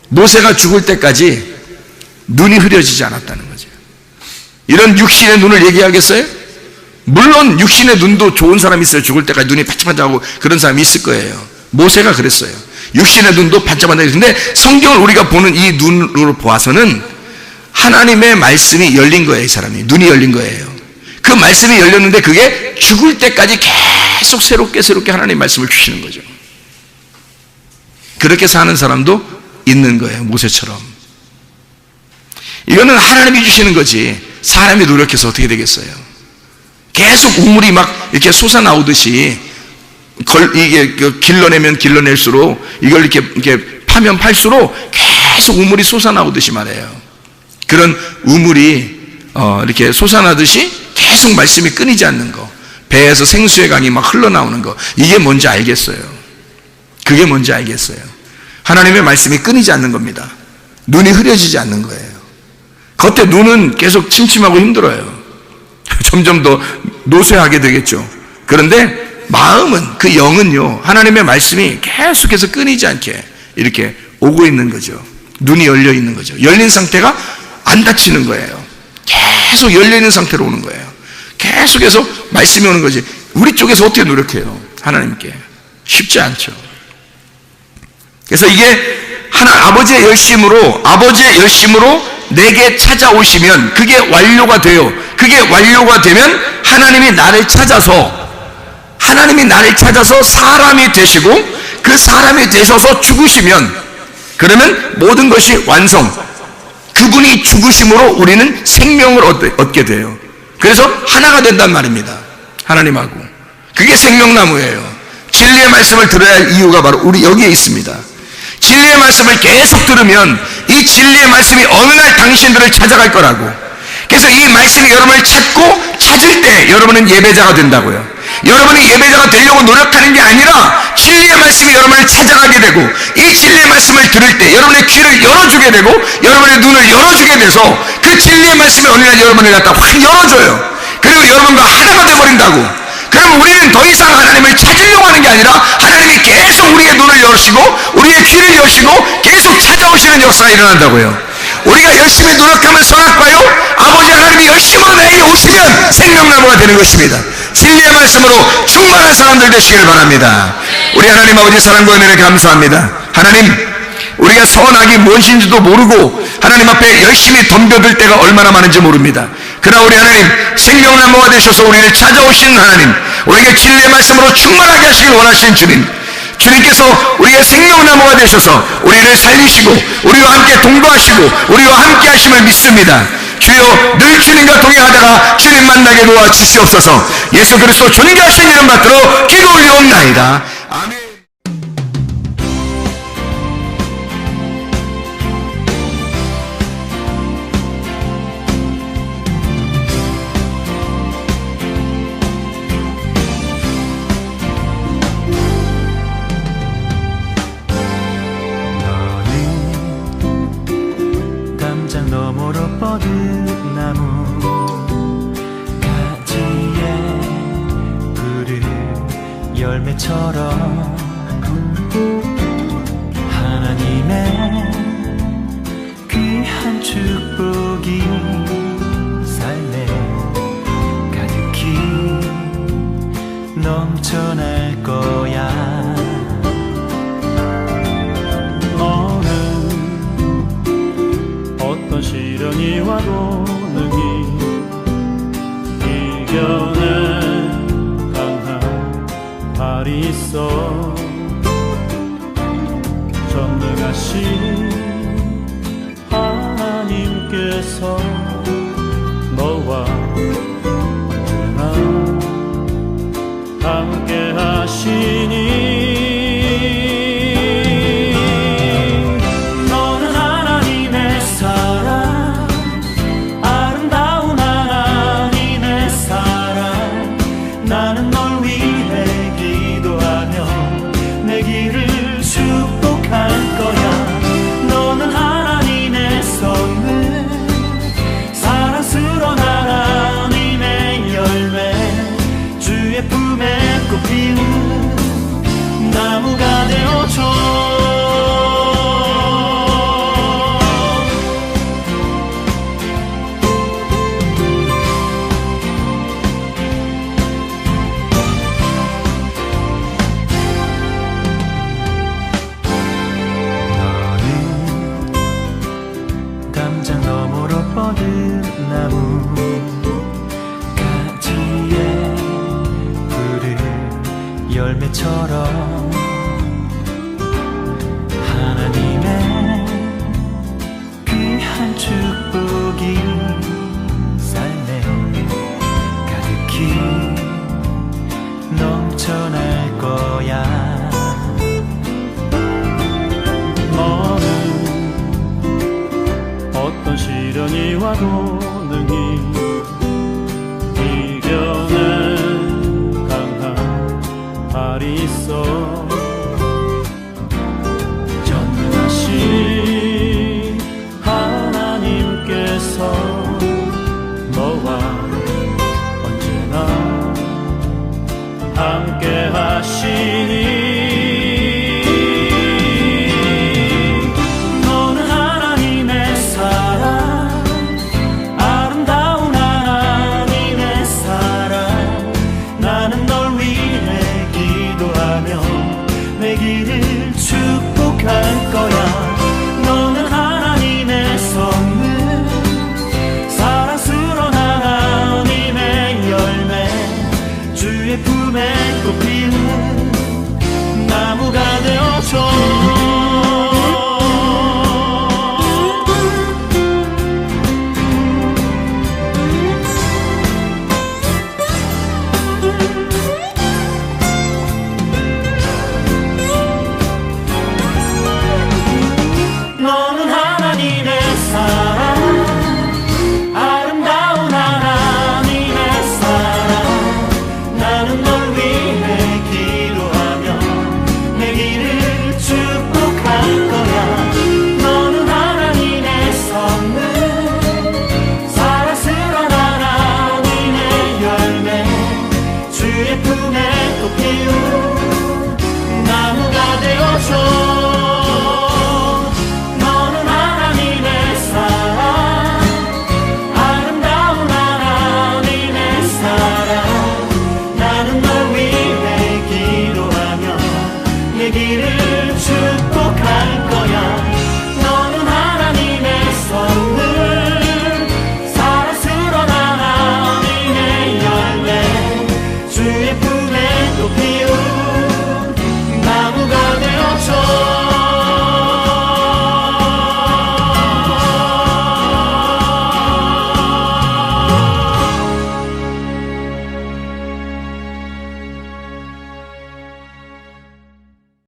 모세가 죽을 때까지 눈이 흐려지지 않았다는 거죠. 이런 육신의 눈을 얘기하겠어요? 물론 육신의 눈도 좋은 사람이 있어요. 죽을 때까지 눈이 반짝반짝하고 그런 사람이 있을 거예요. 모세가 그랬어요. 육신의 눈도 반짝반짝했는데 성경을 우리가 보는 이 눈으로 보아서는 하나님의 말씀이 열린 거예요. 이 사람이 눈이 열린 거예요. 그 말씀이 열렸는데 그게 죽을 때까지 계속 새롭게 하나님의 말씀을 주시는 거죠. 그렇게 사는 사람도 있는 거예요. 모세처럼. 이거는 하나님이 주시는 거지 사람이 노력해서 어떻게 되겠어요? 계속 우물이 막 이렇게 솟아나오듯이 이게 길러내면 길러낼수록 이걸 이렇게 파면 팔수록 계속 우물이 솟아나오듯이 말해요. 그런 우물이 이렇게 솟아나듯이 계속 말씀이 끊이지 않는 거, 배에서 생수의 강이 막 흘러나오는 거, 이게 뭔지 알겠어요? 그게 뭔지 알겠어요? 하나님의 말씀이 끊이지 않는 겁니다. 눈이 흐려지지 않는 거예요. 겉에 눈은 계속 침침하고 힘들어요. 점점 더 노쇠하게 되겠죠. 그런데 마음은, 그 영은요, 하나님의 말씀이 계속해서 끊이지 않게 이렇게 오고 있는 거죠. 눈이 열려 있는 거죠. 열린 상태가 안 닫히는 거예요. 계속 열려 있는 상태로 오는 거예요. 계속해서 말씀이 오는 거지. 우리 쪽에서 어떻게 노력해요? 하나님께. 쉽지 않죠. 그래서 이게 아버지의 열심으로 내게 찾아오시면 그게 완료가 돼요. 그게 완료가 되면 하나님이 나를 찾아서 사람이 되시고 그 사람이 되셔서 죽으시면, 그러면 모든 것이 완성. 그분이 죽으심으로 우리는 생명을 얻게 돼요. 그래서 하나가 된단 말입니다. 하나님하고. 그게 생명나무예요. 진리의 말씀을 들어야 할 이유가 바로 우리 여기에 있습니다. 진리의 말씀을 계속 들으면 이 진리의 말씀이 어느 날 당신들을 찾아갈 거라고. 그래서 이 말씀이 여러분을 찾을 때 여러분은 예배자가 된다고요. 여러분이 예배자가 되려고 노력하는 게 아니라 진리의 말씀이 여러분을 찾아가게 되고, 이 진리의 말씀을 들을 때 여러분의 귀를 열어주게 되고 여러분의 눈을 열어주게 돼서 그 진리의 말씀이 어느 날 여러분을 갖다 확 열어줘요. 그리고 여러분과 하나가 되어버린다고. 그럼 우리는 더 이상 하나님을 찾으려고 하는 게 아니라 하나님이 계속 우리의 눈을 여시고 우리의 귀를 여시고 계속 찾아오시는 역사가 일어난다고요. 우리가 열심히 노력하면 선악과요, 아버지 하나님이 열심으로 나에게 오시면 생명나무가 되는 것입니다. 진리의 말씀으로 충만한 사람들 되시길 바랍니다. 우리 하나님 아버지 사랑과 은혜를 감사합니다. 하나님, 우리가 선악이 무엇인지도 모르고 하나님 앞에 열심히 덤벼들 때가 얼마나 많은지 모릅니다. 그러나 우리 하나님, 생명나무가 되셔서 우리를 찾아오시는 하나님, 우리에게 진리의 말씀으로 충만하게 하시길 원하시는 주님, 주님께서 우리의 생명나무가 되셔서 우리를 살리시고 우리와 함께 동거하시고 우리와 함께 하심을 믿습니다. 주여, 늘 주님과 동행하다가 주님 만나게 도와주시옵소서. 예수 그리스도 존귀하신 이름 받들어 기도 올리옵나이다. 아멘. 너머로 뻗은 나무 가지에 푸른 열매처럼 하나님의 귀한 축복이 삶에 가득히 넘쳐날 거야. 어떤 시련이 와도 능히 이겨낼 강한 발이 있어. 전능하신 하나님께서 너와 언제나 함께 하시니 나는 널 위해 기도하며 내 길을 것처럼 하나님의 귀한 축복이 삶에 가득히 넘쳐날 거야. 너는 어떤 시련이 와도 능히 이겨낸 강한 발이 있어. 전능하신 하나님께서 너와 언제나 함께 하시니 너는 하나님의 사랑, 아름다운 하나님의 사랑. 나는 널 위해 기도하며 내 길을